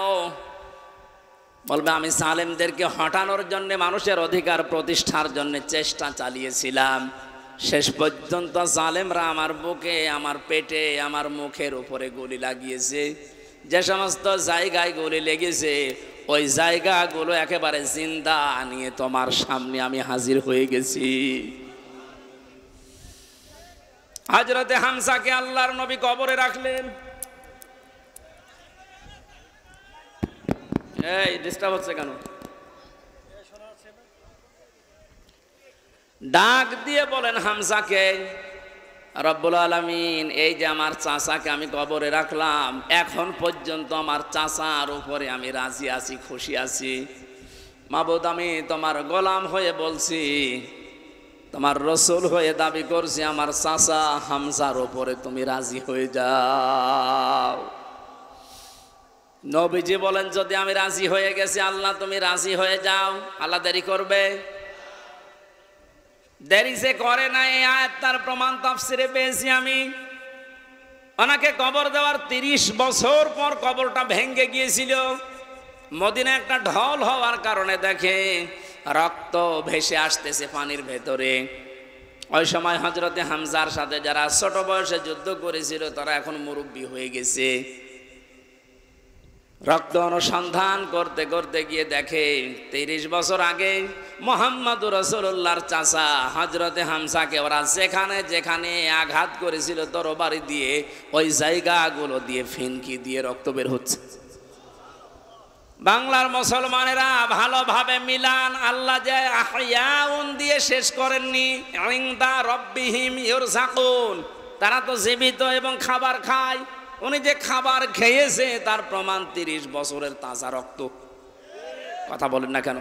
বলবে, আমি জালেমদেরকে হটানোর জন্য, মানুষের অধিকার প্রতিষ্ঠার জন্য চেষ্টা চালিয়েছিলাম। শেষ পর্যন্ত জালেমরা আমার বুকে, আমার পেটে, আমার মুখের উপরে গুলি লাগিয়েছে। যে সমস্ত জায়গায় গুলি লেগেছে, ওই জায়গাগুলো একেবারে জিন্দা নিয়ে তোমার সামনে আমি হাজির হয়ে গেছি। হযরতে হামজাকে আল্লাহর নবী কবরে রাখলেন। এই ডিস্টার্ব হচ্ছে কেন? ডাক দিয়ে বলেন হামজাকে, রব্বুল আলামিন এই যে আমার চাচাকে আমি কবরে রাখলাম, এখন পর্যন্ত আমার চাচার উপরে আমি রাজি আছি, খুশি আছি। মাবুদ আমি তোমার গোলাম হয়ে বলছি, তোমার রসুল হয়ে দাবি করছি, আমার চাচা হামজার উপরে তুমি রাজি হয়ে যাও। নবীজি বলেন, যদি আমি রাজি হয়ে গেছি, আল্লাহ তুমি রাজি হয়ে যাও, আল্লাহ দেরি করবে? দেরি সে করে না। এই আয়াত তার প্রমাণ তাফসিরে পেয়েছি আমি। ওনাকে কবর দেওয়ার 30 বছর পর কবরটা ভেঙে গিয়েছিল। মদিনা একটা ঢল হওয়ার কারণে দেখে রক্ত ভেসে আসতেছে পানির ভেতরে। ওই সময় হযরতে হামজার সাথে যারা ছোট বয়সে যুদ্ধ করেছিল, তারা এখন মুরব্বী হয়ে গেছে। রক্ত অনুসন্ধান করতে করতে গিয়ে দেখে 30 বছর আগে মুহাম্মদুর রাসূলুল্লাহর চাচা হযরতে হামজাকে ওরা যেখানে যেখানে আঘাত করেছিল তরবারি দিয়ে, ওই জায়গাগুলো দিয়ে ফিনকি দিয়ে রক্ত বের হচ্ছে। বাংলার মুসলমানেরা ভালোভাবে মিলান, আল্লাহ যে আহইয়াউন দিয়ে শেষ করেননি, ইনদা রাব্বিহিম ইরযাকুন, তারা তো জীবিত এবং খাবার খায়। উনি যে খাবার খেয়েছে তার প্রমাণ 30 বছরের তাজা রক্ত। কথা বলেন না কেন?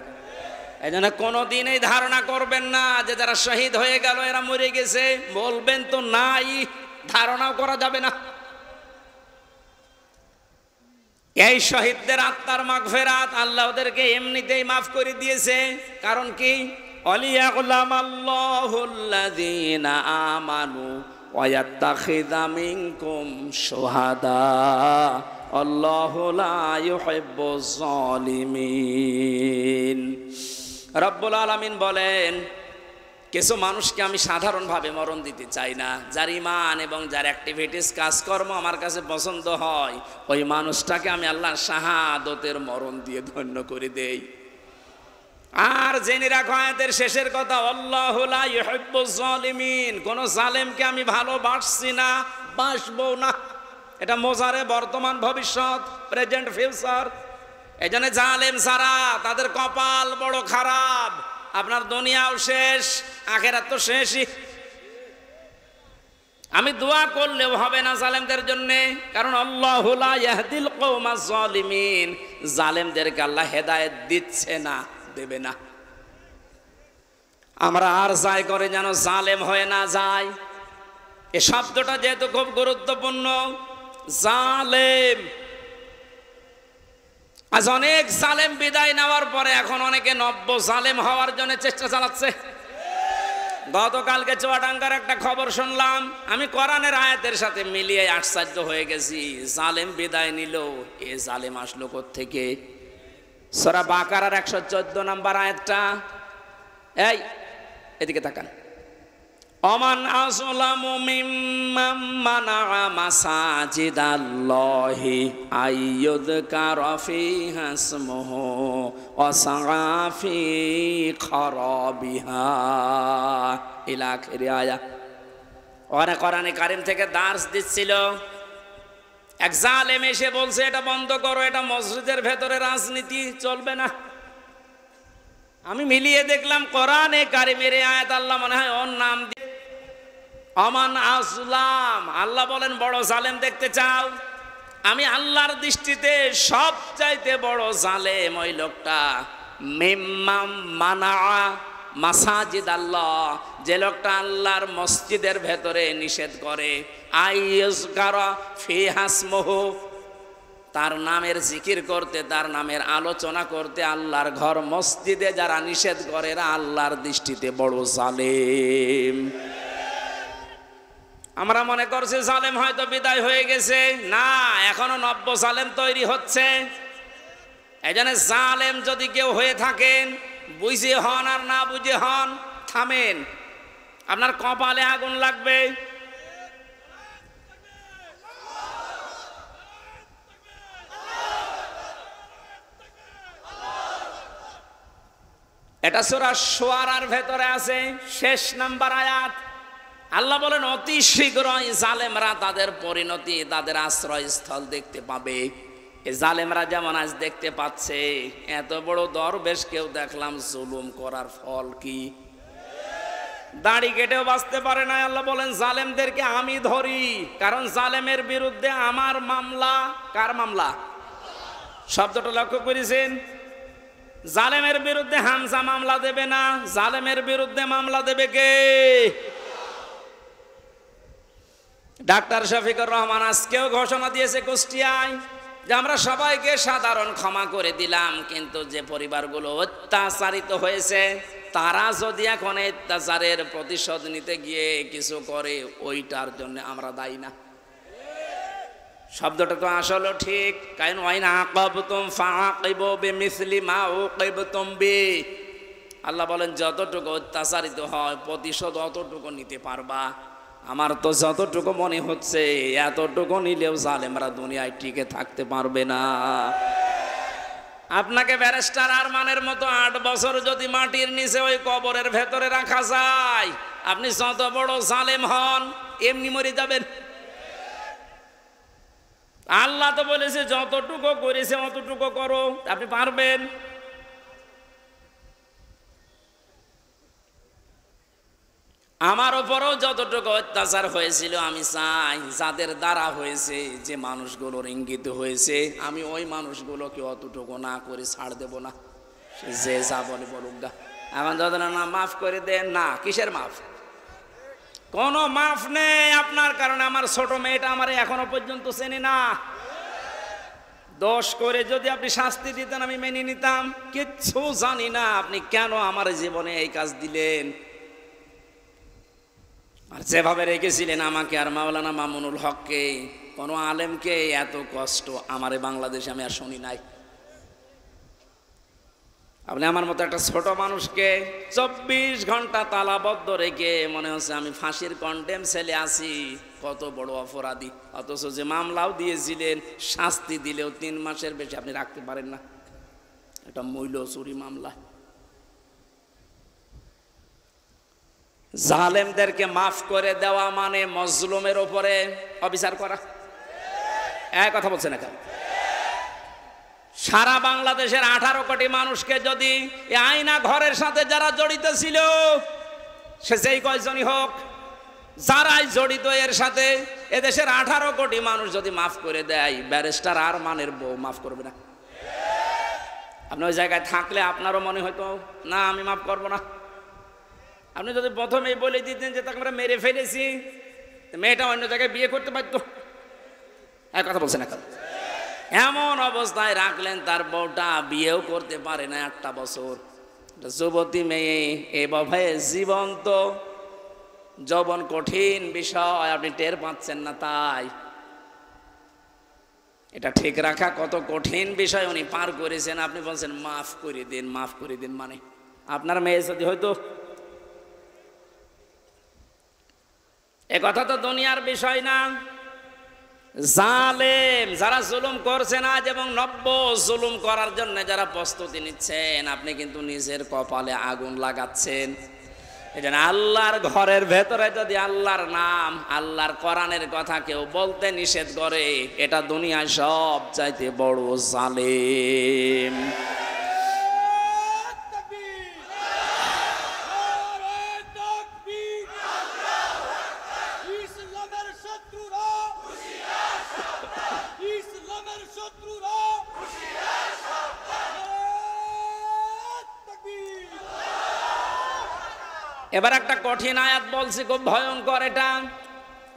এই জন্য কোনোদিন এই ধারণা করবেন না যে যারা শহীদ হয়ে গেল এরা মরে গেছে, বলবেন তো নাই, ধারণাও করা যাবে না। এই শহীদদের আত্মার মাগফিরাত আল্লাহ ওদেরকে এমনিতেই মাফ করে দিয়েছে। কারণ কি? ওয়ালিয়াকুলামাল্লাহুল্লাযীনা আমানু ওয়ায়াত্তাখিযা মিনকুম শুহাদা আল্লাহু লা ইউহিব্বুজ জালিমিন। রব্বুল আলামিন বলেন, কিছু মানুষকে আমি সাধারণভাবে মরণ দিতে চাই না, যার ইমান এবং যার অ্যাক্টিভিটিস কাজকর্ম আমার কাছে পছন্দ হয়, ওই মানুষটাকে আমি আল্লাহর শাহাদতের মরণ দিয়ে ধন্য করে দেই। আর জেনে রাখো আয়াতের শেষের কথা, আল্লাহু লা ইউহিব্বুজ জালিমিন, কোন জালেমকে আমি ভালোবাসছি না, বাসবো না। এটা মোজারে বর্তমান ভবিষ্যৎ, প্রেজেন্ট ফিউচার। এজন্য জালেম ছাড়া তাদের কপাল বড় খারাপ, আপনার দুনিয়াও শেষ, আখিরাত তো শেষই। আমি দোয়া করলেও হবে না জালেমদের জন্য, কারণ আল্লাহু লা ইয়াহদিল কওমাজ জালিমিন, জালেমদেরকে আল্লাহ হেদায়েত দিচ্ছে না, দেবে না। আমরা আর যাই করে যেন জালেম হয়ে না যায়। এই শব্দটা যেহেতু খুব গুরুত্বপূর্ণ, জালেম। আজ অনেক জালেম বিদায় নেওয়ার পরে এখন অনেকে নব্য জালেম হওয়ার জন্য চেষ্টা চালাচ্ছে। গতকালকে চুয়াডাঙ্গার একটা খবর শুনলাম, আমি কোরআনের আয়াতের সাথে মিলিয়ে আশ্চর্য হয়ে গেছি। জালেম বিদায় নিল, এ জালেম আসলো কোত্থেকে? সূরা বাকারার 114 নম্বর আয়াতটা, এই এদিকে তাকান। অমান আযলামু মিম্মান মানাআ মাসাজিদাল্লাহি আইয়ুযকারা ফীহা ইসমুহু ওয়া সাআ ফী খারাবিহা ইলা আখিরি আয়া। ওরা কোরআনে কারীম থেকে দার্স দিচ্ছিল, এক জালেম এসে বলছে এটা বন্ধ করো, এটা মসজিদের ভেতরে রাজনীতি চলবে না। আমি মিলিয়ে দেখলাম কোরআনে কারীমের আয়াত আল্লাহ মনে হয় ওর নাম দিয়ে অমান আসলাম। আল্লাহ বলেন বড় জালেম দেখতে চাও? আমি আল্লাহর দৃষ্টিতে সবচাইতে বড় জালেম ওই লোকটা, মিম্মাম মানা মাসাজিদ আল্লাহ, যে লোকটা আল্লাহর মসজিদের ভেতরে নিষেধ করে, আইয়ুযকারা ফীহা ইসমুহু, তার নামের জিকির করতে, তার নামের আলোচনা করতে আল্লাহর ঘর মসজিদে যারা নিষেধ করে এরা আল্লাহর দৃষ্টিতে বড় জালেম। আমরা মনে করছি জালেম হয়তো বিদায় হয়ে গেছে, না, এখনো নব্য জালেম তৈরি হচ্ছে। এই জন্য জালেম যদি কেউ হয়ে থাকেন, বুঝে হন আর না বুঝে হন, থামেন, আপনার কপালে আগুন লাগবে। এটা সূরা শুআরার ভেতরে আছে, শেষ নাম্বার আয়াত। আল্লাহ বলেন অতি শীঘ্রই জালেমরা তাদের পরিণতি, তাদের আশ্রয়স্থল দেখতে পাবে। এই জালেমরা যেমন আজ দেখতে পাচ্ছে, এত বড় দরবেশ কেউ দেখলাম জুলুম করার ফল কি? দাড়ি কেটেও বাঁচতে পারে না। আল্লাহ বলেন জালেমদেরকে আমি ধরি, কারণ জালেমের বিরুদ্ধে আমার মামলা। কার মামলা? শব্দটা লক্ষ্য করেছেন? জালেমের বিরুদ্ধে হামজা মামলা দেবে না, জালেমের বিরুদ্ধে মামলা দেবে কে? ডাক্তার শফিকুর রহমান আজকেও ঘোষণা দিয়েছে কুষ্টিয়ায় যে আমরা সবাইকে সাধারণ ক্ষমা করে দিলাম, কিন্তু যে পরিবারগুলো অত্যাচারিত হয়েছে তারা যদি এখন অত্যাচারের প্রতিশোধ নিতে গিয়ে কিছু করে, ওইটার জন্য আমরা দায়ী না। শব্দটা তো আসলে ঠিক, কারণ ওয়াইন আকাবতুম ফাআকিবু বিমিসলি মা উকিবতুম বি। আল্লাহ বলেন যতটুকু অত্যাচারিত হয় প্রতিশোধ অতটুকু নিতে পারবা। আমার তো যতটুকু মনে হচ্ছে এতটুকু নিলেও জালেমরা দুনিয়ায় টিকে থাকতে পারবে না। আপনাকে ব্যারিস্টার আরমানের মতো 8 বছর যদি মাটির নিচে ওই কবরের ভেতরে রাখা যায়, আপনি যত বড় জালেম হন এমনি মরে যাবেন। আল্লাহ তো বলেছে যতটুকু করেছে অতটুকু করো, আপনি পারবেন। আমার উপরও যতটুকু অত্যাচার হয়েছিল, আমি চাই যাদের দ্বারা হয়েছে, যে মানুষগুলোর ইঙ্গিত হয়েছে, আমি ওই মানুষগুলোকে অতটুকু না করে ছাড় দেব না। যে যা বলে বলুক গা, এখন যত না মাফ করে দেন না, কিসের মাফ? কোনো মাফ নেই আপনার কারণে। আমার ছোট মেয়েটা আমার এখনো পর্যন্ত চেনে না। দোষ করে যদি আপনি শাস্তি দিতেন আমি মেনে নিতাম, কিচ্ছু জানি না আপনি কেন আমার জীবনে এই কাজ দিলেন। আর যেভাবে রেখেছিলেন আমাকে আর মাওলানা মামুনুল হককে, কোনো আলেমকে এত কষ্ট আমার বাংলাদেশে আমি আর শুনি নাই। আপনি আমার মতো একটা ছোট মানুষকে 24 ঘন্টা তালাবদ্ধ রেখে মনে হচ্ছে আমি ফাঁসির কন্ডেম ছেলে আছি, কত বড় অপরাধী। অথচ যে মামলাও দিয়েছিলেন, শাস্তি দিলেও 3 মাসের বেশি আপনি রাখতে পারেন না। এটা মূল্য চুরি মামলা। জালেমদেরকে মাফ করে দেওয়া মানে মজলুমের উপরে অবিচার করা। এক কথা বলছে না কেন? সারা বাংলাদেশের 18 কোটি মানুষকে যদি এই আয়না ঘরের সাথে যারা জড়িত ছিল, সে যেই কয়জনই হোক, যারাই জড়িত এর সাথে, এদেশের 18 কোটি মানুষ যদি মাফ করে দেয়, ব্যারিস্টার আরমানের বউ মাফ করবে না। আপনি ওই জায়গায় থাকলে আপনারও মনে হয়তো না আমি মাফ করবো না। আপনি যদি প্রথমেই বলে দিতেন যে তাকে আমরা মেরে ফেলেছি, মেয়েটা অন্য জায়গায় বিয়ে করতে পারতো। এক কথা বলছে না কেন? এমন অবস্থায় রাখলেন তার বউটা বিয়েও করতে পারে না 8টা বছর। যুবতী মেয়ে এভাবে জীবন্ত যৌবন কঠিন বিষয়, আপনি টের পাচ্ছেন না। তাই এটা ঠিক রাখা কত কঠিন বিষয় উনি পার করেছেন। আপনি বলছেন মাফ করে দিন, মাফ করে দিন। মানে আপনার মেয়ে যদি হয়তো, এ কথা তো দুনিয়ার বিষয় না। জালেম যারা জুলুম করছেন আজ এবং নব্য জুলুম করার জন্য যারা প্রস্তুতি নিচ্ছেন, আপনি কিন্তু নিজের কপালে আগুন লাগাচ্ছেন। এজন্য আল্লাহর ঘরের ভেতরে যদি আল্লাহর নাম, আল্লাহর কোরআনের কথা কেউ বলতে নিষেধ করে, এটা দুনিয়ায় সব চাইতে বড় জালেম। এবার একটা কঠিন আয়াত বলছি, খুব ভয়ঙ্কর এটা।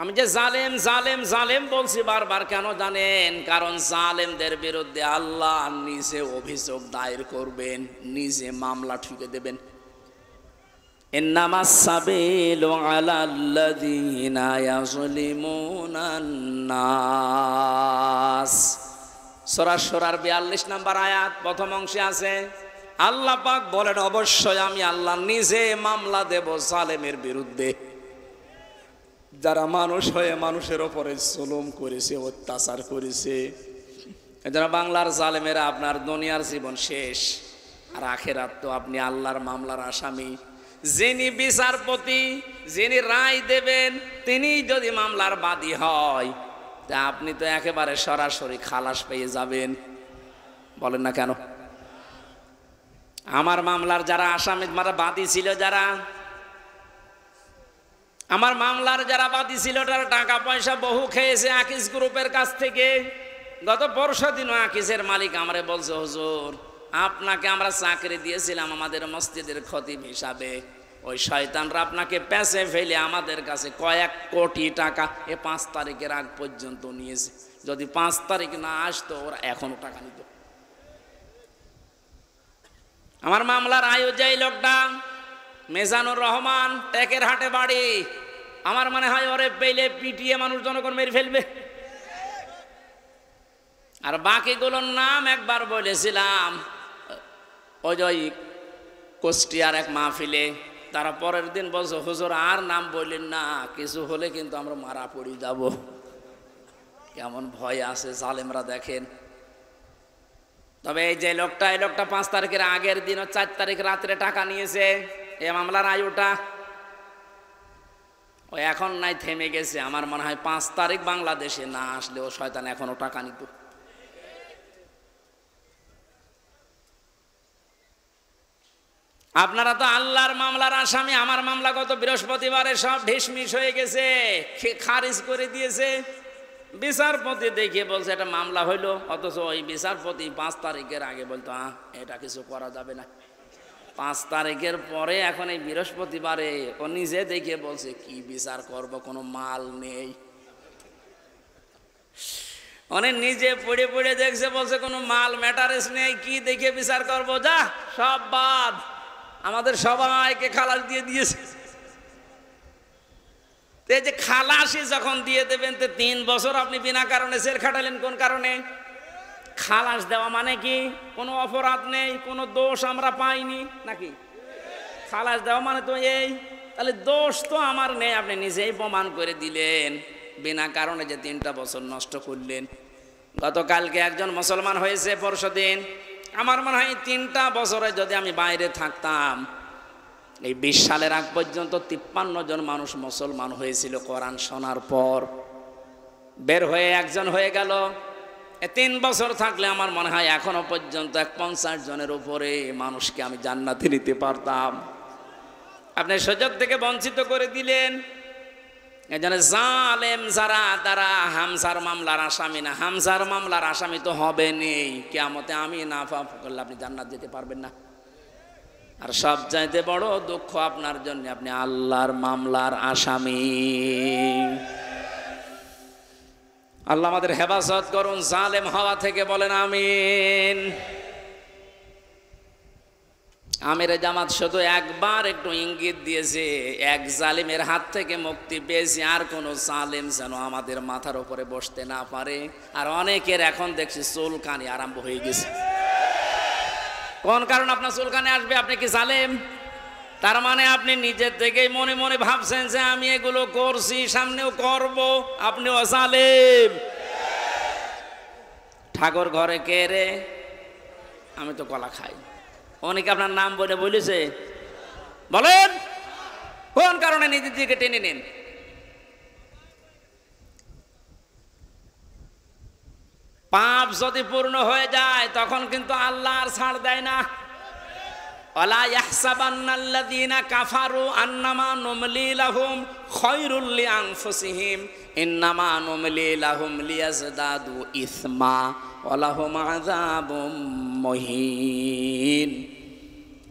আমি যে জালেম জালেম জালেম বলছি বারবার, কেন জানেন? কারণ জালেমদের বিরুদ্ধে আল্লাহ নিজে অভিযোগ দায়ের করবেন, নিজে মামলা ঠুকে দেবেন। ইন্নামাস সাবিলু আলাল্লাযীনা ইয়াযলিমুনান নাস। সূরা শুরার 42 নম্বর আয়াত প্রথম অংশে আছে, আল্লাহ পাক বলেন অবশ্যই আমি আল্লাহ নিজে মামলা দেব জালেমের বিরুদ্ধে, যারা মানুষ হয়ে মানুষের ওপরে জুলুম করেছে, অত্যাচার করেছে। যারা বাংলার জালেমেরা আপনার দুনিয়ার জীবন শেষ, আর আখেরাত তো আপনি আল্লাহর মামলার আসামি। যিনি বিচারপতি, যিনি রায় দেবেন, তিনি যদি মামলার বাদী হয়, তা আপনি তো একেবারে সরাসরি খালাস পেয়ে যাবেন। বলেন না কেন? আমার মামলার যারা আসামি, যারা বাদী ছিল, যারা আমার মামলার যারা বাদী ছিল, তারা টাকা পয়সা বহু খেয়েছে আকিস গ্রুপের কাছ থেকে। গত পরশু দিনও আকিসের মালিক আমারে বলছে, হুজুর আপনাকে আমরা চাকরি দিয়েছিলাম আমাদের মসজিদের খতিব হিসাবে, ওই শয়তানরা আপনাকে পেছে ফেলে আমাদের কাছে কয়েক কোটি টাকা 5 তারিখের আগ পর্যন্ত নিয়েছে। যদি 5 তারিখ না আসতো, ওরা এখনো টাকা নিত। আমার মামলার আয়োজক লোকটা মেজানুর রহমান, টেকের হাটে বাড়ি। আমার মনে হয় ওরে পেলে পিটিয়ে মানুষ জনগণ মেরে ফেলবে। আর বাকিগুলোর নাম একবার বলেছিলাম ওই যে কুষ্টিয়ার এক মাহফিলে। তারা পরের দিন বলছে, হুজুর আর নাম বললেন না, কিছু হলে কিন্তু আমরা মারা পড়ে যাব। কেমন ভয় আছে জালেমরা দেখেন। তবে এই যে লোকটা, এই লোকটা 5 তারিখের আগের দিন 4 তারিখ রাত্রে টাকা নিয়েছে। এই মামলার আয়ুটা ও এখন নাই, থেমে গেছে। আমার মনে হয় 5 তারিখ বাংলাদেশে না আসলে ও শয়তান এখনো টাকা নিত। আপনারা তো আল্লাহর মামলার আসামি। আমার মামলা গত বৃহস্পতিবারে সব ঢিসমিস হয়ে গেছে, খারিজ করে দিয়েছে। বিচারপতি দেখিয়ে বলছে এটা মামলা হইলো, অথচ ওই বিচারপতি 5 তারিখের আগে বলতো এটা কিছু করা যাবে না। 5 তারিখের পরে এখন এই বৃহস্পতিবারে ও নিজে দেখিয়ে বলছে কি বিচার করব, কোনো মাল নেই। অনেক নিজে পড়ে পড়ে দেখছে, বলছে কোনো মাল ম্যাটারেস নেই, কি দেখে বিচার করব, যা সব বাদ। আমাদের সবাইকে খালাস দিয়ে দিয়েছে। এই যে খালাসি যখন দিয়ে দেবেন, তো 3 বছর আপনি বিনা কারণে জেল খাটালেন কোন কারণে? খালাস দেওয়া মানে কি? কোনো অপরাধ নেই, কোনো দোষ আমরা পাইনি নাকি? খালাস দেওয়া মানে তো এই, তাহলে দোষ তো আমার নেই, আপনি নিজেই প্রমাণ করে দিলেন বিনা কারণে যে 3টা বছর নষ্ট করলেন। গতকালকে একজন মুসলমান হয়েছে পরশুদিন, আমার মনে হয় 3টা বছরে যদি আমি বাইরে থাকতাম, এই 20 সালের আগ পর্যন্ত 53 জন মানুষ মুসলমান হয়েছিল কোরআন শোনার পর। বের হয়ে একজন হয়ে গেল। 3 বছর থাকলে আমার মনে হয় এখনো পর্যন্ত 50 জনের উপরে মানুষকে আমি জান্নাতে নিতে পারতাম। আপনি সুযোগ থেকে বঞ্চিত করে দিলেন। এজন্য জালেম যারা, তারা হামজার মামলার আসামি না। হামজার মামলার আসামি তো হবে নেই, কিয়ামতে আমি না পাপ করলে আপনি জান্নাত যেতে পারবেন না। আর সব চাইতে বড় দুঃখ আপনার জন্য, আপনি আল্লাহর মামলার আসামি। আল্লাহ আমাদের হেফাজত করুন জালেম হওয়া থেকে, বলেন আমিন। আমির জামাত শুধু একবার একটু ইঙ্গিত দিয়েছে, এক জালিমের হাত থেকে মুক্তি পেয়েছি, আর কোনো জালিম যেন আমাদের মাথার উপরে বসতে না পারে। আর অনেকের এখন দেখছি চুলকানি আরম্ভ হয়ে গেছে। কোন কারণ আপনার চুলকানি আসবে? আপনি কি জালেম? তার মানে আপনি নিজের থেকেই মনে মনে ভাবছেন যে আমি এগুলো করছি, সামনেও করব। আপনিও জালেম। ঠাকুর ঘরে কে রে? আমি তো কলা খাই। অনেকে আপনার নাম বলে বলেছে, বলেন কোন কারণে নিজের দিকে টেনে নেন? পাপ যদি পূর্ণ হয়ে যায় তখন কিন্তু আল্লাহ আর ছাড় দেয় না। ওয়ালা ইয়াহসাবান্নাল্লাযীনা কাফারু আন্নামা নুমলি লাহুম খায়রুল লিআনফুসিহিম ইন্নামা নুমলি লাহুম লিয়াজদাদু ইসমা ওয়া লাহুম আযাবুম মুহিন।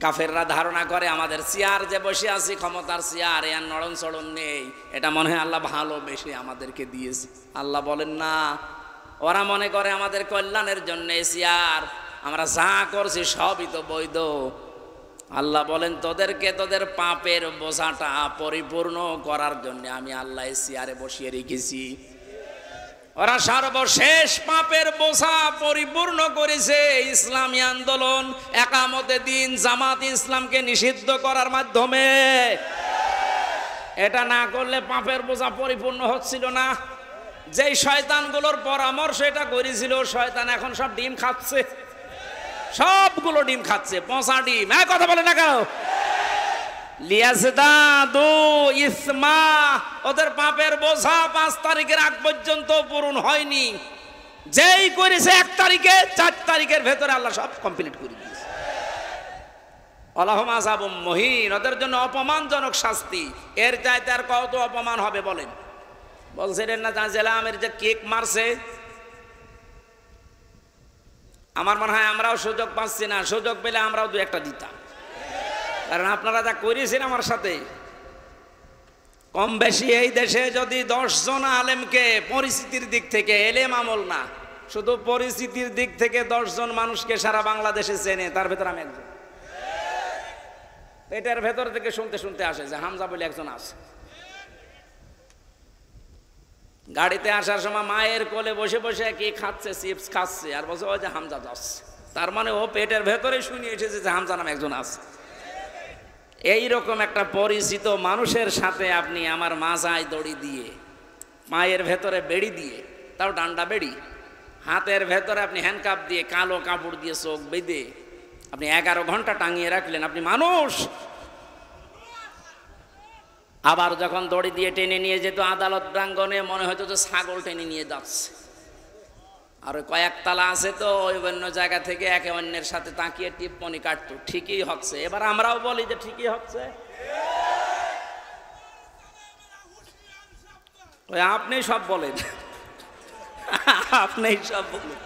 কাফেররা ধারণা করে আমাদের চেয়ার যে বসে আছি, ক্ষমতার চেয়ার, এর নড়ন চড়ন নেই, এটা মনে হয় আল্লাহ ভালোবেসে আমাদেরকে দিয়েছে। আল্লাহ বলেন না, ওরা মনে করে আমাদের কল্যাণের জন্য চেয়ার, আমরা যা করছি সবই তো বৈধ। আল্লাহ বলেন তোদেরকে তোদের পাপের বোঝাটা পরিপূর্ণ করার জন্য আমি আল্লাহ চেয়ারে বসিয়ে রেখেছি। ওরা সর্বশেষ পাপের বোঝা পরিপূর্ণ করেছে ইসলামী আন্দোলন, একামতে দিন, জামাত ইসলামকে নিষিদ্ধ করার মাধ্যমে। এটা না করলে পাপের বোঝা পরিপূর্ণ হচ্ছিল না। যেই শয়তানগুলোর পরামর্শ এটা করেছিল, শয়তান এখন সব ডিম খাচ্ছে, সবগুলো ডিম খাচ্ছে, পচা ডিম। কথা বলে না কেউ? লিয়াজদাদু ইসমা, ওদের পাপের বোঝা 5 তারিখের আগ পর্যন্ত পূরণ হয়নি। যেই করেছে 1 তারিখে, 4 তারিখের ভেতরে আল্লাহ সব কমপ্লিট করে দিয়েছে। ওয়ালাহুম আযাবুম মুহিন, ওদের জন্য অপমানজনক শাস্তি। এর চাইতে আর কত অপমান হবে বলেন? বলছিলেন না জাজেলা আমের যে কেক মারছে, আমার মনে হয় আমরাও সুযোগ পাচ্ছি না, সুযোগ পেলে আমরাও 2-1টা দিতাম। কারণ আপনারা যা করেছেন আমার সাথে, কম বেশি এই দেশে যদি 10 জন আলেমকে পরিস্থিতির দিক থেকে, এলেম আমল না, শুধু পরিস্থিতির দিক থেকে 10 জন মানুষকে সারা বাংলাদেশে চেনে, তার ভেতর আমি একজন। পেটের ভেতর থেকে শুনতে শুনতে আসে যে হামজা বলে একজন আছে। গাড়িতে আসার সময় মায়ের কোলে বসে বসে কি খাচ্ছে, চিপস খাচ্ছে, আর বলছে ওই যে হামজা যাচ্ছে। তার মানে ও পেটের ভেতরে শুনিয়ে এসেছে যে হামজা নামে একজন আছে। এইরকম একটা পরিচিত মানুষের সাথে আপনি আমার মাজায় দড়ি দিয়ে, মায়ের ভেতরে বেড়ি দিয়ে, তাও ডান্ডা বেড়ি, হাতের ভেতরে আপনি হ্যান্ডকাপ দিয়ে, কালো কাপড় দিয়ে চোখ বেঁধে আপনি 11 ঘন্টা টাঙিয়ে রাখলেন। আপনি মানুষ? আবার যখন দড়ি দিয়ে টেনে নিয়ে যেত আদালত প্রাঙ্গণে, মনে হতো যে ছাগল টেনে নিয়ে যাচ্ছে। আর কয়েকতলা আছে তো, ওই অন্য জায়গা থেকে একে অন্যের সাথে তাকিয়ে টিপ্পনি কাটতো, ঠিকই হচ্ছে। এবার আমরাও বলি যে ঠিকই হচ্ছে। ওই আপনি সব বলেন, আপনি সব বলেন।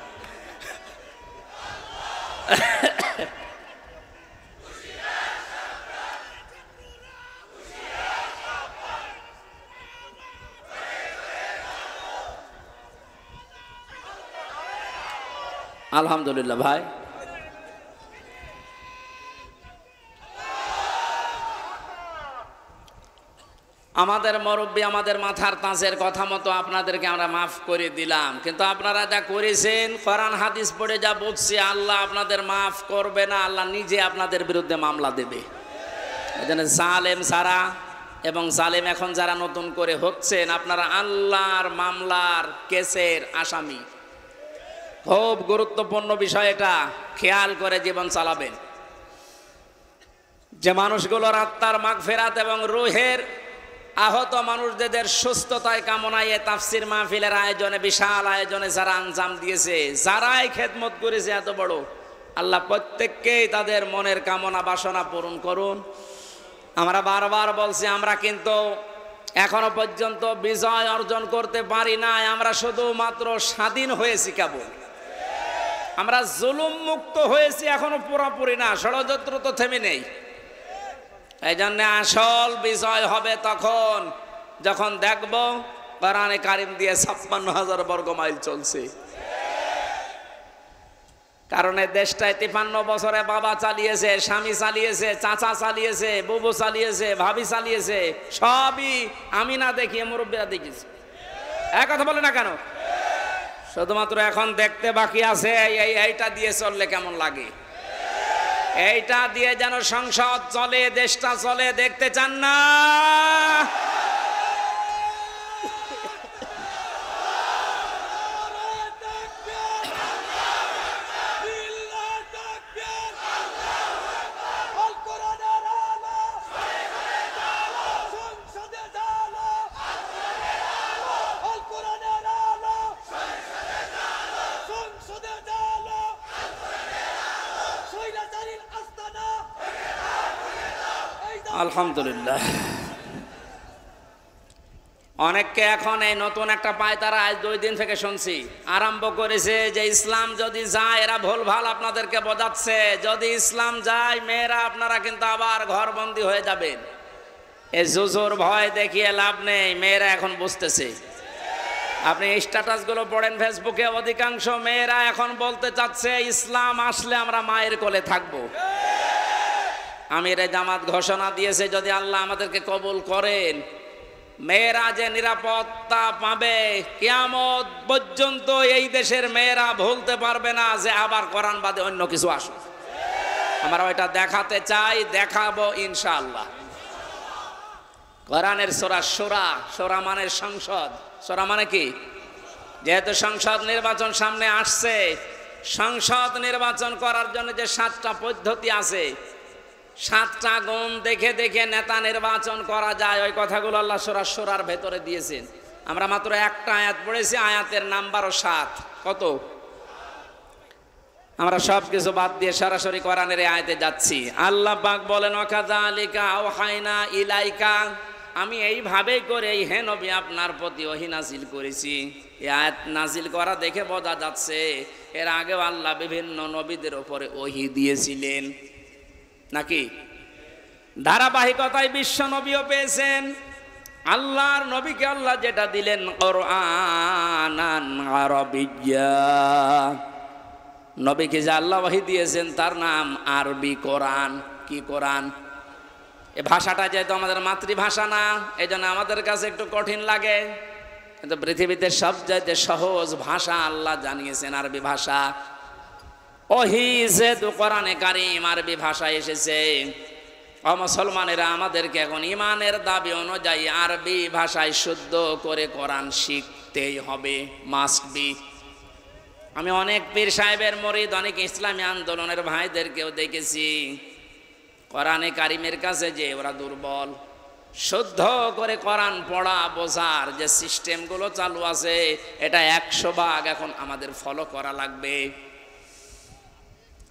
আলহামদুলিল্লাহ ভাই, আমাদের মুরব্বী আমাদের মাথার তাজের কথা মতো আপনাদেরকে আমরা মাফ করে দিলাম, কিন্তু আপনারা যা করেছেন কোরআন হাদিস পড়ে যা বুঝছি, আল্লাহ আপনাদের মাফ করবে না, আল্লাহ নিজে আপনাদের বিরুদ্ধে মামলা দেবে। এজন্য জালেম সারা এবং জালেম এখন যারা নতুন করে হচ্ছেন, আপনারা আল্লাহর মামলার কেসের আসামি। খুব গুরুত্বপূর্ণ বিষয়, এটা খেয়াল করে জীবন চালাবেন। যে মানুষগুলোর আত্মার মাগফিরাত এবং রূহের আহত মানুষদের সুস্থতায় কামনায় তাফসির মাহফিলের আয়োজনে, বিশাল আয়োজনে যারা আঞ্জাম দিয়েছে, যারাই খেদমত করেছে এত বড়, আল্লাহ প্রত্যেককেই তাদের মনের কামনা বাসনা পূরণ করুন। আমরা বারবার বলছি, আমরা কিন্তু এখনো পর্যন্ত বিজয় অর্জন করতে পারি নাই, আমরা শুধুমাত্র স্বাধীন হয়েছি কেবল। আমরা জুলুম মুক্ত হয়েছি, এখনো পুরোপুরি না, ষড়যন্ত্র তো থেমে নেই। এই জন্য আসল বিজয় হবে তখন যখন দেখব কোরআনে কারিম দিয়ে 56,000 বর্গ মাইল চলছে। কারণ এই দেশটায় 53 বছরে বাবা চালিয়েছে, স্বামী চালিয়েছে, চাচা চালিয়েছে, বুবু চালিয়েছে, ভাবি চালিয়েছে, সবই আমি না দেখিয়ে মুরব্বীরা দেখিয়েছে। এক কথা বলে না কেন? শুধুমাত্র এখন দেখতে বাকি আছে এইটা দিয়ে চললে কেমন লাগে, এইটা দিয়ে যেন সংসদ চলে, দেশটা চলে, দেখতে চান না? আলহামদুলিল্লাহ। অনেককে এখন এই নতুন একটা পায়তারা আজ 2 দিন থেকে শুনছি আরম্ভ করেছে যে ইসলাম যদি যায়, এরা ভুলভাল আপনাদেরকে বোঝাচ্ছে, যদি ইসলাম যায় মেয়েরা আপনারা কিন্তু আবার ঘরবন্দি হয়ে যাবেন। এই জুজুর ভয় দেখিয়ে লাভ নেই, মেয়েরা এখন বুঝতেছে। আপনি স্ট্যাটাসগুলো পড়েন ফেসবুকে, অধিকাংশ মেয়েরা এখন বলতে চাচ্ছে ইসলাম আসলে আমরা মায়ের কোলে থাকবো। আমিরে জামাত ঘোষণা দিয়েছে, যদি আল্লাহ আমাদেরকে কবুল করেন, মেয়েরা যে নিরাপত্তা পাবে কিয়ামত পর্যন্ত এই দেশের মেয়েরা ভুলতে পারবে না যে আবার কোরআন বাদে অন্য কিছু আসুক। আমরা ওইটা দেখাতে চাই, দেখাবো ইনশাআল্লাহ। কোরআনের সূরা সূরা, সূরা মানে সংসদ, সূরা মানে কি? যেহেতু সংসদ নির্বাচন সামনে আসছে, সংসদ নির্বাচন করার জন্য যে 7টা পদ্ধতি আছে, 7টা গুণ দেখে দেখে নেতা নির্বাচন করা যায়, ওই কথাগুলো আল্লাহ সূরা সূরার ভেতরে দিয়েছেন। আমরা মাত্র একটা আয়াত পড়েছি, আয়াতের নাম্বারও 7। কত? আমরা সব কিছু বাদ দিয়ে সরাসরি কোরআনের এই আয়াতে যাচ্ছি। আল্লাহ পাক বলেন, ওয়াকাযালিকা আওহাইনা ইলাইকা, আমি এইভাবেই করে এই হে নবী আপনার প্রতি ওহী নাজিল করেছি। এই আয়াত নাজিল করা দেখে বোঝা যাচ্ছে এর আগেও আল্লাহ বিভিন্ন নবীদের উপরে ওহী দিয়েছিলেন, নাকি? ধারাবাহিকতায় বিশ্ব নবীও পেয়েছেন। আল্লাহর নবীকে আল্লাহ যেটা দিলেন কুরআনান আরাবিয়্যা, নবীকে যে আল্লাহ ওহী দিয়েছেন তার নাম আরবি কোরআন। কি কোরআন? এই ভাষাটা যেহেতু আমাদের মাতৃভাষা না, এই জন্য আমাদের কাছে একটু কঠিন লাগে, কিন্তু পৃথিবীতে সবচাইতে সহজ ভাষা আল্লাহ জানিয়েছেন আরবি ভাষা। ওহী যেহেতু কোরআনে কারিম আরবি ভাষায় এসেছে, মুসলমানেরা আমাদেরকে এখন ইমানের দাবি অনুযায়ী আরবি ভাষায় শুদ্ধ করে কোরআন শিখতেই হবে, মাস্ট বি। আমি অনেক পীর সাহেবের মুরিদ, অনেক ইসলামী আন্দোলনের ভাইদেরকেও দেখেছি কোরআনে কারিমের কাছে যে ওরা দুর্বল। শুদ্ধ করে কোরআন পড়া বোঝার যে সিস্টেমগুলো চালু আছে, এটা 100% এখন আমাদের ফলো করা লাগবে।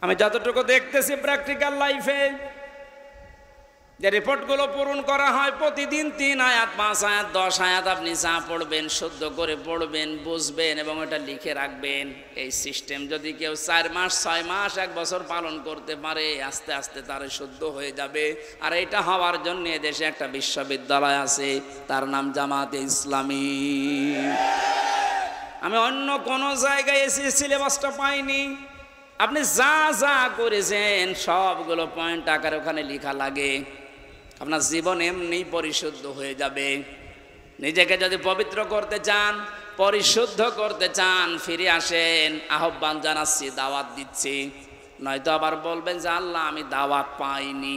আমি যতটুকু দেখতেছি প্র্যাকটিক্যাল লাইফে, যে রিপোর্টগুলো পূরণ করা হয় প্রতিদিন 3 আয়াত 5 আয়াত 10 আয়াত আপনি যা পড়বেন শুদ্ধ করে পড়বেন, বুঝবেন এবং এটা লিখে রাখবেন। এই সিস্টেম যদি কেউ 4 মাস 6 মাস 1 বছর পালন করতে পারে, আস্তে আস্তে তার শুদ্ধ হয়ে যাবে। আর এটা হওয়ার জন্য দেশে একটা বিশ্ববিদ্যালয় আছে, তার নাম জামাতে ইসলামী। আমি অন্য কোনো জায়গায় এসে সিলেবাসটা পাইনি। আপনি যা যা করেছেন সবগুলো পয়েন্ট আকারে ওখানে লেখা লাগে। আপনার জীবন এমনি পরিশুদ্ধ হয়ে যাবে। নিজেকে যদি পবিত্র করতে চান, পরিশুদ্ধ করতে চান, ফিরে আসেন। আহ্বান জানাচ্ছি, দাওয়াত দিচ্ছি। নয়তো আবার বলবেন যে আল্লাহ আমি দাওয়াত পাইনি।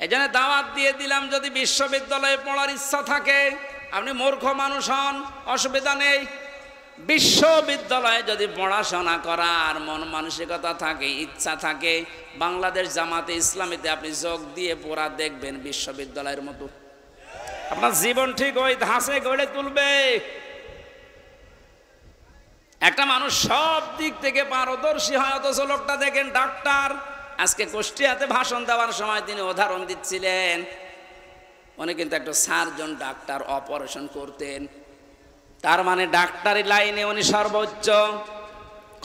এই জন্য দাওয়াত দিয়ে দিলাম। যদি বিশ্ববিদ্যালয়ে পড়ার ইচ্ছা থাকে, আপনি মূর্খ মানুষ হন, অসুবিধা নেই। বিশ্ববিদ্যালয়ে যদি পড়াশোনা করার মন মানসিকতা থাকে, ইচ্ছা থাকে, বাংলাদেশ জামাতে ইসলামীতে আপনি যোগ দিয়ে পড়া দেখবেন বিশ্ববিদ্যালয়ের মতো। আপনার জীবন ঠিক ওই ধাঁচে গড়ে তুলবে। একটা মানুষ সব দিক থেকে পারদর্শী হয়, অথচ লোকটা দেখেন ডাক্তার। আজকে কুষ্টিয়াতে ভাষণ দেওয়ার সময় তিনি উদাহরণ দিচ্ছিলেন। উনি কিন্তু একটা সার্জন ডাক্তার, অপারেশন করতেন। তার মানে ডাক্তারি লাইনে উনি সর্বোচ্চ।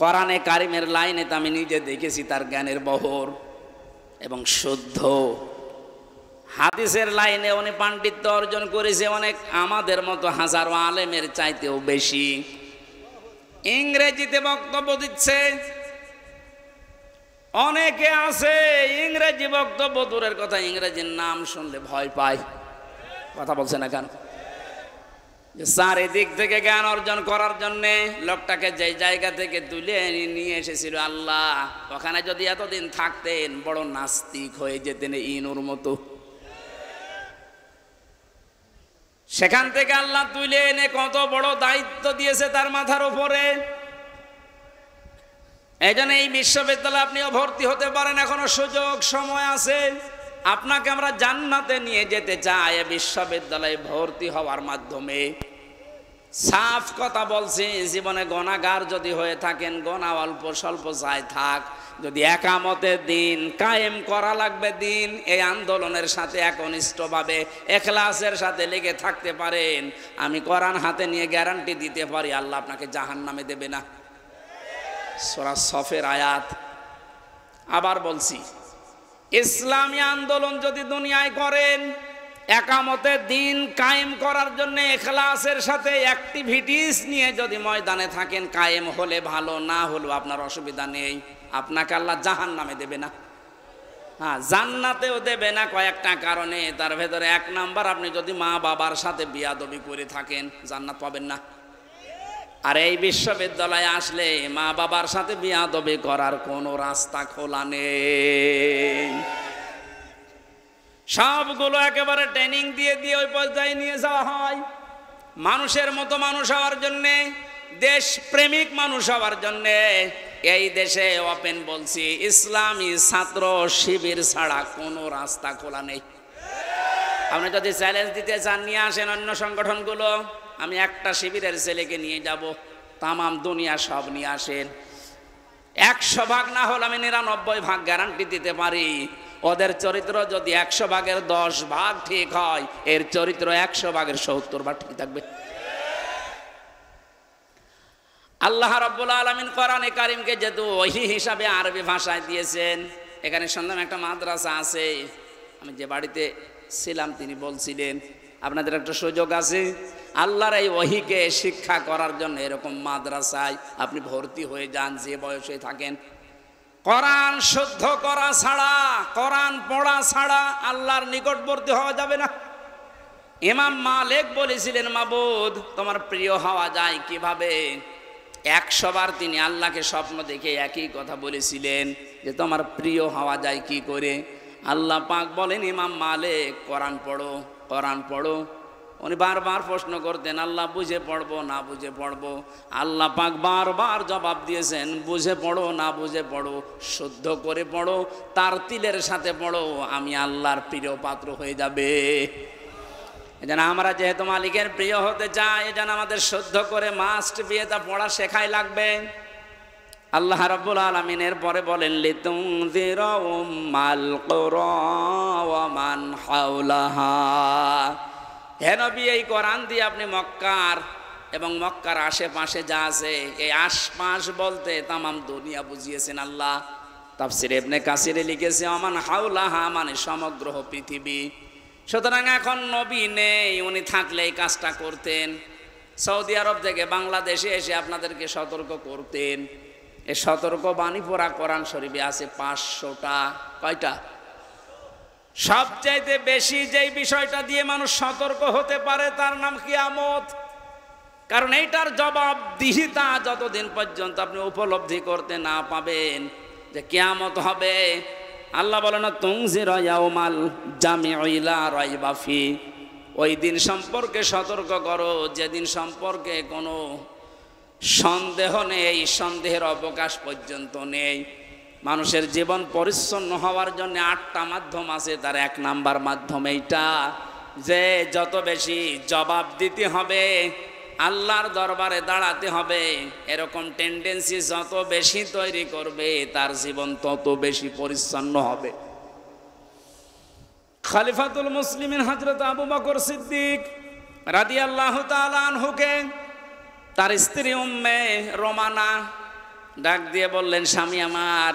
কোরআনে কারিমের লাইনে তো আমি নিজে দেখেছি তার জ্ঞানের বহর এবং শুদ্ধ। হাদিসের লাইনে উনি পাণ্ডিত্য অর্জন করেছে অনেক আমাদের মতো হাজারো আলেমের চাইতেও বেশি। ইংরেজিতে বক্তব্য দিচ্ছে। অনেকে আছে ইংরেজি বক্তব্য দূরের কথা, ইংরেজির নাম শুনলে ভয় পায়। কথা বলছে না কেন? চারিদিক থেকে জ্ঞান অর্জন করার জন্যে লোকটাকে যে জায়গা থেকে তুলে নিয়ে এসেছিল আল্লাহ, ওখানে যদি এতদিন থাকতেন বড় নাস্তিক হয়ে যেতেন ইনুর মতো। সেখান থেকে আল্লাহ তুলে এনে কত বড় দায়িত্ব দিয়েছে তার মাথার উপরে। এই জন্য এই বিশ্ববিদ্যালয়ে আপনিও ভর্তি হতে পারেন, এখনো সুযোগ সময় আছে। আপনাকে আমরা জান্নাতে নিয়ে যেতে চাই বিশ্ববিদ্যালয়ে ভর্তি হওয়ার মাধ্যমে। সাফ কথা বলছি, জীবনে গুনাহগার যদি হয়ে থাকেন, গুনাহ অল্প স্বল্প যায় থাক, যদি একামতের দিন কায়েম করা লাগবে দিন, এই আন্দোলনের সাথে একনিষ্ঠভাবে ইখলাসের সাথে লেগে থাকতে পারেন, আমি কোরআন হাতে নিয়ে গ্যারান্টি দিতে পারি আল্লাহ আপনাকে জাহান্নামে দেবে না। সূরা সফের আয়াত। আবার বলছি, ইসলামী আন্দোলন যদি দুনিয়ায় করেন, একামতের দিন কায়েম করার জন্য ইখলাসের সাথে অ্যাক্টিভিটিস নিয়ে যদি ময়দানে থাকেন, কায়েম হলে ভালো, না হলেও আপনার অসুবিধা নেই। আপনাকে আল্লাহ জাহান্নামে দেবে না, হ্যাঁ জান্নাতেও দেবে না কয়েকটা কারণে। তার ভেতরে এক নাম্বার, আপনি যদি মা বাবার সাথে বিয়াদবি করে থাকেন জান্নাত পাবেন না। আর এই বিশ্ববিদ্যালয়ে আসলে মা বাবার সাথে বিয়াদবি করার কোনো রাস্তা খোলা নেই। সবগুলো একেবারে ট্রেনিং দিয়ে দিয়ে ওই পর্যায়ে নিয়ে যাওয়া হয়। মানুষের মতো মানুষ হওয়ার জন্যে, দেশ প্রেমিক মানুষ হওয়ার জন্যে এই দেশে ওপেন বলছি, ইসলামী ছাত্র শিবির ছাড়া কোনো রাস্তা খোলা নেই। আপনি যদি চ্যালেঞ্জ দিতে চান, নিয়ে আসেন অন্য সংগঠনগুলো, আমি একটা শিবিরের ছেলেকে নিয়ে যাব, তামাম দুনিয়া সব নিয়ে আসেন। 100 ভাগ না হলে আমি 99 ভাগ গ্যারান্টি দিতে পারি। ওদের চরিত্র যদি 100 ভাগের 10 ভাগ ঠিক হয়, এর চরিত্র 100 ভাগের 70 ভাগ ঠিক থাকবে। আল্লাহ রাব্বুল আলামিন কোরআনে কারীমকে যেহেতু ওহী হিসাবে আরবি ভাষায় দিয়েছেন, এখানে সন্ধান একটা মাদ্রাসা আছে। আমি যে বাড়িতে ছিলাম তিনি বলছিলেন আপনাদের একটা সুযোগ আছে আল্লাহর এই ওহীকে শিক্ষা করার জন্য, এরকম মাদ্রাসায় আপনি ভর্তি হয়ে যান যে বয়সে থাকেন। কোরআন শুদ্ধ করা ছাড়া, কোরআন পড়া ছাড়া আল্লাহর নিকটবর্তী হওয়া যাবে না। ইমাম মালিক বলেছিলেন, মাবুদ তোমার প্রিয় হওয়া যায় কিভাবে? 100 বার তিনি আল্লাহকে স্বপ্ন দেখে একই কথা বলেছিলেন যে তোমার প্রিয় হওয়া যায় কি করে? আল্লাহ পাক বলেন, ইমাম মালিক কোরআন পড়ো, কোরআন পড়ো। উনি বারবার প্রশ্ন করতেন, আল্লাহ বুঝে পড়বো না বুঝে পড়বো? আল্লাহ পাক বারবার জবাব দিয়েছেন, বুঝে পড়ো না বুঝে পড়ো, শুদ্ধ করে পড়ো, তার তিলের সাথে পড়ো, আমি আল্লাহর প্রিয় পাত্র হয়ে যাবে। এজন্য আমরা যেহেতু মালিকের প্রিয় হতে চাই, এজন্য আমাদের শুদ্ধ করে মাস্ট বিয়েটা পড়া শেখাই লাগবে। আল্লাহ রাব্বুল আলামিন এর পরে বলেন, লিতুনযিরা উম্মাল কুরা ওয়া মান হাওলাহা। হে নবী, এই কোরআন দিয়ে আপনি মক্কার এবং মক্কার আশেপাশে যা আছে, এই আশপাশ বলতে তামাম দুনিয়া বুঝিয়েছেন আল্লাহ। তাফসীর ইবনে কাসিরে লিখেছে, ওমান হাওলাহা মানে সমগ্র পৃথিবী। সুতরাং এখন নবী নেই, উনি থাকলে এই কাজটা করতেন। সৌদি আরব থেকে বাংলাদেশে এসে আপনাদেরকে সতর্ক করতেন। এই সতর্ক বাণী পড়া কোরআন শরীফে আছে 500টা। কয়টা? সবচাইতে বেশি যেই বিষয়টা দিয়ে মানুষ সতর্ক হতে পারে তার নাম কিয়ামত। কারণ এইটার জবাবদিহিতা যতদিন পর্যন্ত আপনি উপলব্ধি করতে না পাবেন যে কিয়ামত হবে, আল্লাহ বলেন তুনজির ইয়াউমাল জামিউ লা রাইবা ফি, ওই দিন সম্পর্কে সতর্ক করো যেদিন সম্পর্কে কোনো সন্দেহ নেই, সন্দেহের অবকাশ পর্যন্ত নেই। মানুষের জীবন পরিচ্ছন্ন হওয়ার জন্য 8টা মাধ্যম আছে, তার 1 নাম্বার মাধ্যম এইটা যে যত বেশি জবাব দিতে হবে, আল্লাহর দরবারে দাঁড়াতে হবে, এরকম টেন্ডেন্সি যত বেশি তৈরি করবে তার জীবন তত বেশি পরিচ্ছন্ন হবে। খলিফাতুল মুসলিমিন হযরত আবু বকর সিদ্দিক রাদিয়াল্লাহু তাআলা আনহুকে তার স্ত্রী উম্মে রোমানা ডাক দিয়ে বললেন, স্বামী আমার,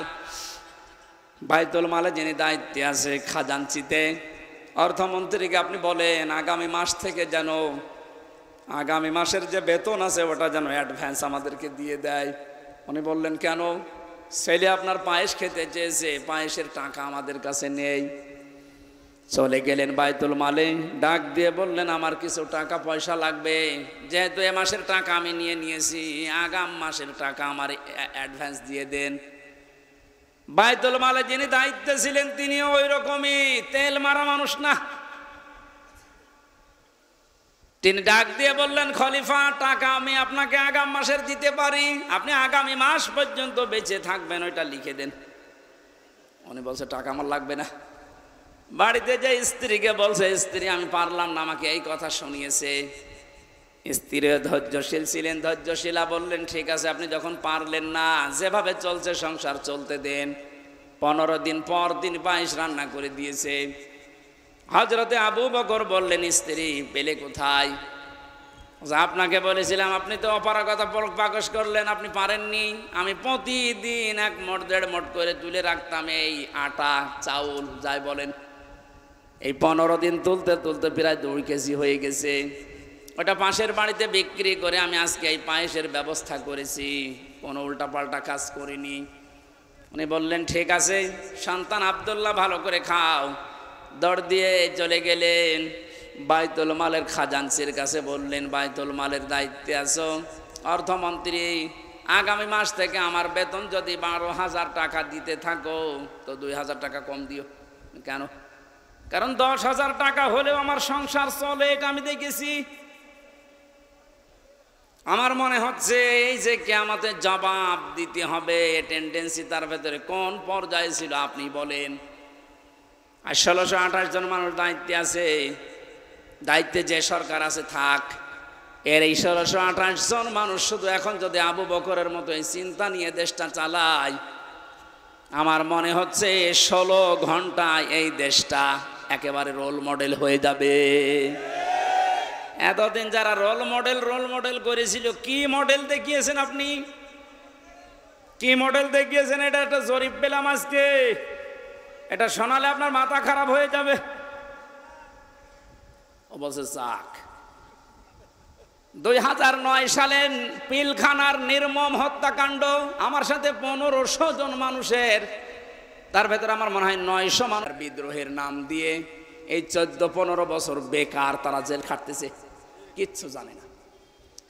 বাইতুল মালে যিনি দায়িত্বে আছে খাজানচিতে, অর্থমন্ত্রীকে আপনি বলেন আগামী মাস থেকে যেন আগামী মাসের যে বেতন আছে ওটা যেন অ্যাডভান্স আমাদেরকে দিয়ে দেয়। উনি বললেন, কেন? ছেলে আপনার পায়েস খেতে চেয়েছে, পায়েসের টাকা আমাদের কাছে নেই। চলে গেলেন বাইতুল মালে, ডাক দিয়ে বললেন আমার কিছু টাকা পয়সা লাগবে, যেহেতু এ মাসের টাকা আমি নিয়েছি, আগাম মাসের টাকা আমার অ্যাডভান্স দিয়ে দেন। বাইতুল মালে যিনি দায়িত্বে ছিলেন তিনিও ওই রকমই তেল মারা মানুষ না। তিনি ডাক দিয়ে বললেন, খলিফা, টাকা আমি আপনাকে আগাম মাসের দিতে পারি, আপনি আগামী মাস পর্যন্ত বেঁচে থাকবেন, ওইটা লিখে দেন। উনি বলছে টাকা আমার লাগবে না। বাড়িতে যে স্ত্রীকে বলছে, স্ত্রী আমি পারলাম না, আমাকে এই কথা শুনিয়েছে। স্ত্রী ধৈর্যশীল ছিলেন, ধৈর্যশীলা বললেন, ঠিক আছে আপনি যখন পারলেন না, যেভাবে চলছে সংসার চলতে দেন। 15 দিন পর দিন পায়েস রান্না করে দিয়েছে। হযরতে আবু বকর বললেন, স্ত্রী পেলে কোথায়? আপনাকে বলেছিলাম, আপনি তো অপারগতা প্রকাশ করলেন, আপনি পারেননি। আমি প্রতিদিন 1 মোট 1.5 মোট করে তুলে রাখতাম এই আটা চাউল যাই বলেন। এই 15 দিন তুলতে তুলতে প্রায় 2 কেজি হয়ে গেছে। ওটা পাশের বাড়িতে বিক্রি করে আমি আজকে এই পায়েসের ব্যবস্থা করেছি, কোনো উল্টাপাল্টা কাজ করিনি। উনি বললেন, ঠিক আছে সন্তান আব্দুল্লাহ, ভালো করে খাও। দৌড় দিয়ে চলে গেলেন বাইতুল মালের খাজানচির কাছে, বললেন বাইতুল মালের দায়িত্বে আছো, অর্থমন্ত্রী, আগামী মাস থেকে আমার বেতন যদি 12,000 টাকা দিতে থাকো তো 2,000 টাকা কম দিও। কেন? কারণ 10,000 টাকা হলেও আমার সংসার চলে, এটা আমি দেখেছি। আমার মনে হচ্ছে এই যে কিয়ামতের জবাব দিতে হবে, টেন্ডেন্সি তার ভেতরে কোন পর্যায়ে ছিল আপনি বলেন। আর 1628 জন মানুষ দায়িত্বে আছে, দায়িত্বে যে সরকার আছে থাক, এর এই 1628 জন মানুষ শুধু এখন যদি আবু বকরের মতো এই চিন্তা নিয়ে দেশটা চালায়, আমার মনে হচ্ছে 16 ঘন্টায় এই দেশটা একেবারে রোল মডেল হয়ে যাবে। এতদিন যারা রোল মডেল করেছিল, কি মডেল দেখিয়েছেন আপনি? কি মডেল দেখিয়েছেন? এটা একটা জরিপ পেলাম আজকে, এটা শোনালে আপনার মাথা খারাপ হয়ে যাবে। অবশ্য চাক 2009 সালে পিলখানার নির্মম হত্যাকাণ্ড, আমার সাথে 1500 জন মানুষের, তার ভেতরে আমার মনে হয় 900 মানুষ বিদ্রোহের নাম দিয়ে এই 14-15 বছর বেকার তারা জেল খাটতেছে, কিচ্ছু জানে না।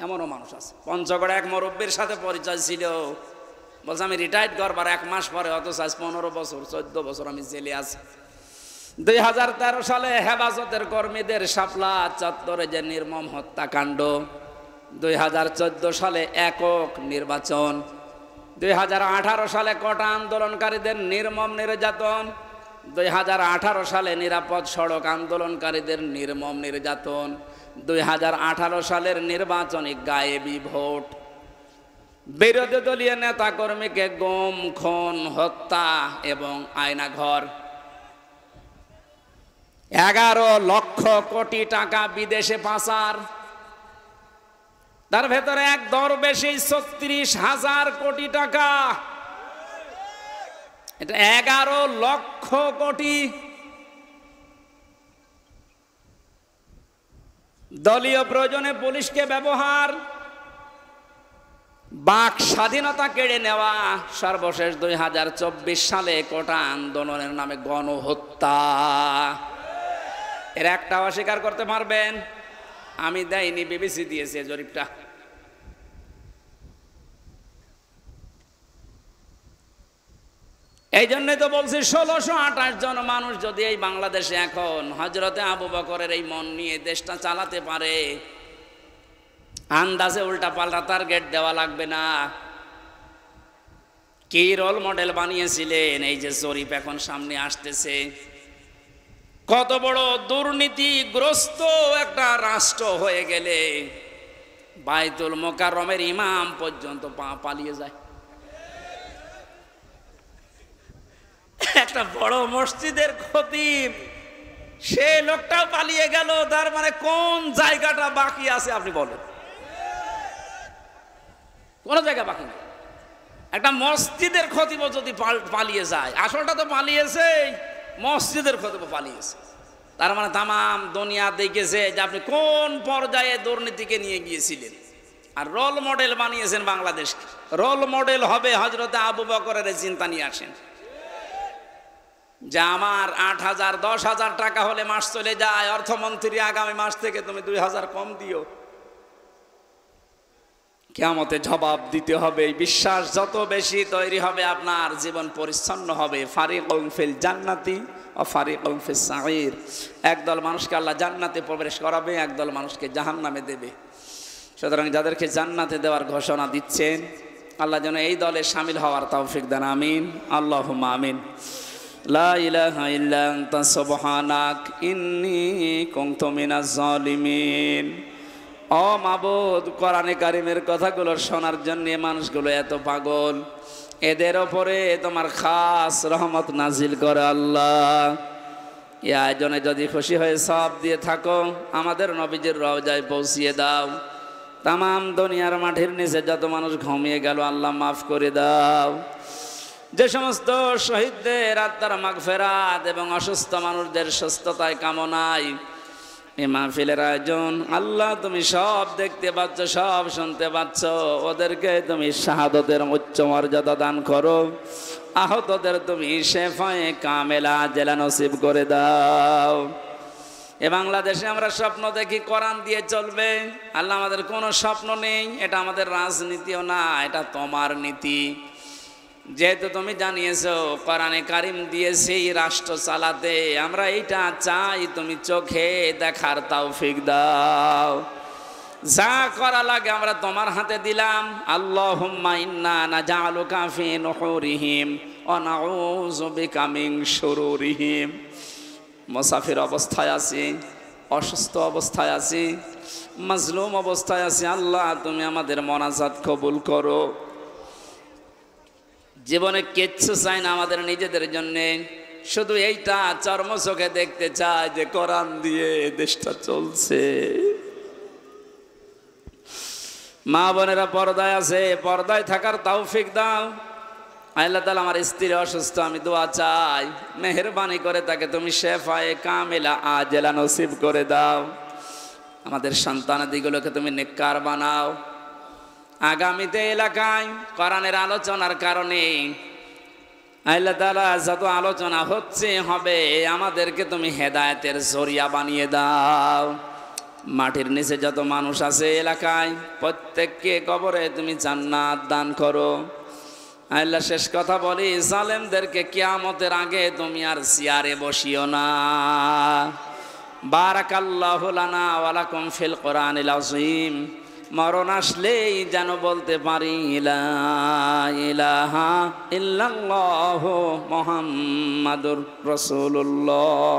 এমনও মানুষ আছে। পঞ্চগড়ে এক মুরব্বির সাথে পরিচয় ছিল, বলছে আমি রিটায়ার্ড করবার 1 মাস পরে, অথচ 15 বছর 14 বছর আমি জেলে আছি। 2013 সালে হেফাজতের কর্মীদের শাপলা চত্বরে যে নির্মম হত্যাকাণ্ড, 2014 সালে একক নির্বাচন, 2018 সালে কোটা আন্দোলনকারীদের নির্মম নির্যাতন, 2018 সালে নিরাপদ সড়ক আন্দোলনকারীদের নির্মম নির্যাতন, 2018 সালের নির্বাচনী গায়েবী ভোট, বিরোধী দলীয় নেতা কর্মীকে গুম, খুন, হত্যা এবং আয়নাঘর, 11 লক্ষ কোটি টাকা বিদেশে পাচার, তার ভেতরে এক দরবেশী 36,000 কোটি টাকা, এটা 11 লক্ষ কোটি। দলীয় প্রয়োজনে পুলিশকে ব্যবহার, বাক স্বাধীনতা কেড়ে নেওয়া, সর্বশেষ 2024 সালে কোটা আন্দোলনের নামে গণহত্যা। এর একটাও অস্বীকার করতে পারবেন? আমি দেয়নি, বিবিসি দিয়েছে জরিপটা। এই জন্যই তো বলছি 1628 জন মানুষ যদি এই বাংলাদেশে এখন হযরতে আবু বকরের এই মন নিয়ে দেশটা চালাতে পারে, আন্দাজে উল্টা পাল্টা টার্গেট দেওয়া লাগবে না। কি রোল মডেল বানিয়েছিলেন, এই যে জরিপ এখন সামনে আসতেছে। কত বড় দুর্নীতিগ্রস্ত একটা রাষ্ট্র হয়ে গেলে বাইতুল মোকাররমের ইমাম পর্যন্ত পালিয়ে যায়। একটা বড় মসজিদের খতিব, সে লোকটাও পালিয়ে গেল। তার মানে কোন জায়গাটা বাকি আছে আপনি বলেন? কোন জায়গা বাকি নেই। একটা মসজিদের খতিব যদি পালিয়ে যায়, আসলটা তো পালিয়েছে, মসজিদের খতিব পালিয়েছে। তার মানে তামাম দুনিয়া দেখেছে যে আপনি কোন পর্যায়ে দুর্নীতিকে নিয়ে গিয়েছিলেন। আর রোল মডেল বানিয়েছেন বাংলাদেশকে। রোল মডেল হবে হযরতে আবু বকরের চিন্তা নিয়ে আসেন যে আমার 8,000 10,000 টাকা হলে মাস চলে যায়, অর্থমন্ত্রী আগামী মাস থেকে তুমি 2,000 কম দিও। কিয়ামতে জবাব দিতে হবে। বিশ্বাস যত বেশি তৈরি হবে, আপনার জীবন পরিচ্ছন্ন হবে। ফারিকুন ফিল জান্নাতি ওয়া ফারিকুন ফিস সাঈর। একদল মানুষকে আল্লাহ জান্নাতে প্রবেশ করাবে, একদল মানুষকে জাহান্নামে দেবে। সুতরাং যাদেরকে জান্নাতে দেওয়ার ঘোষণা দিচ্ছেন, আল্লাহ যেন এই দলে শামিল হওয়ার তৌফিক দেন। আমিন, আল্লাহুম্মা আমিন। লা ইলাহা ইল্লা আনতা সুবহানাক ইন্নী কুনতু মিনাজ জালিমিন। ও মাবুদ, কোরআনে কারিমের কথাগুলো শোনার জন্য মানুষগুলো এত পাগল, এদের ওপরে তোমার খাস রহমত নাজিল করে আল্লাহ। এই আয়োজনে যদি খুশি হয়ে সব দিয়ে থাকো, আমাদের নবীজির রওজায় পৌঁছিয়ে দাও। তামাম দুনিয়ার মাটির নিচে যত মানুষ ঘুমিয়ে গেল, আল্লাহ মাফ করে দাও। যে সমস্ত শহীদদের আত্মার মাগফিরাত এবং অসুস্থ মানুষদের সুস্থতায় কামনায় এই মাহফিলের আয়োজন, আল্লাহ তুমি সব দেখতে পাচ্ছ, সব শুনতে পাচ্ছ। ওদেরকে তুমি শাহাদতের উচ্চ মর্যাদা দান করো। আহতদের তুমি শেফায়ে কামেলা জেলা নসিব করে দাও। এ বাংলাদেশে আমরা স্বপ্ন দেখি কোরআন দিয়ে চলবে। আল্লাহ, আমাদের কোনো স্বপ্ন নেই। এটা আমাদের রাজনীতিও না, এটা তোমার নীতি। যেহেতু তুমি জানিয়েছো কোরআনে কারিম দিয়ে সেই রাষ্ট্র চালাতে, আমরা এইটা চাই, তুমি চোখে দেখার তৌফিক দাও। যা করা লাগে আমরা তোমার হাতে দিলাম। আল্লাহুম্মা ইন্না নাজআলুকা ফি নুহুরিহিম ওয়া নাউযু বিকা মিন শুরুরিহিম। মুসাফির অবস্থায় আছি, অসুস্থ অবস্থায় আছি, মাজলুম অবস্থায় আছি। আল্লাহ, তুমি আমাদের মোনাজাত কবুল করো। জীবনে কিচ্ছু চাই না আমাদের নিজেদের জন্যে, শুধু এইটা চর্ম চোখে দেখতে চাই যে কোরআন দিয়ে দেশটা চলছে। মা বোনেরা পর্দায় আছে, পর্দায় থাকার তৌফিক দাও। আল্লাহ তাআলা, আমার স্ত্রী অসুস্থ, আমি দোয়া চাই, মেহেরবানি করে তাকে তুমি শেফায়ে কামিলা আজেলা নসিব করে দাও। আমাদের সন্তানাদিগুলোকে তুমি নেককার বানাও। আগামীতে এলাকায় কোরআনের আলোচনার কারণে আল্লাহ তাআলা যত আলোচনা হচ্ছে হবে, আমাদেরকে তুমি হেদায়েতের জরিয়া বানিয়ে দাও। মাটির নিচে যত মানুষ আছে এলাকায়, প্রত্যেককে কবরে তুমি জান্নাত দান করো। আল্লাহ, শেষ কথা বলি, জালেমদেরকে কিয়ামতের আগে তুমি আর চেয়ারে বসিও না। বারাকাল্লাহু লানা ওয়া লাকুম ফিল কোরআনিল আযীম। মরণ আসলেই যেন বলতে পারি লা ইলাহা ইল্লাল্লাহু মুহাম্মাদুর রাসূলুল্লাহ।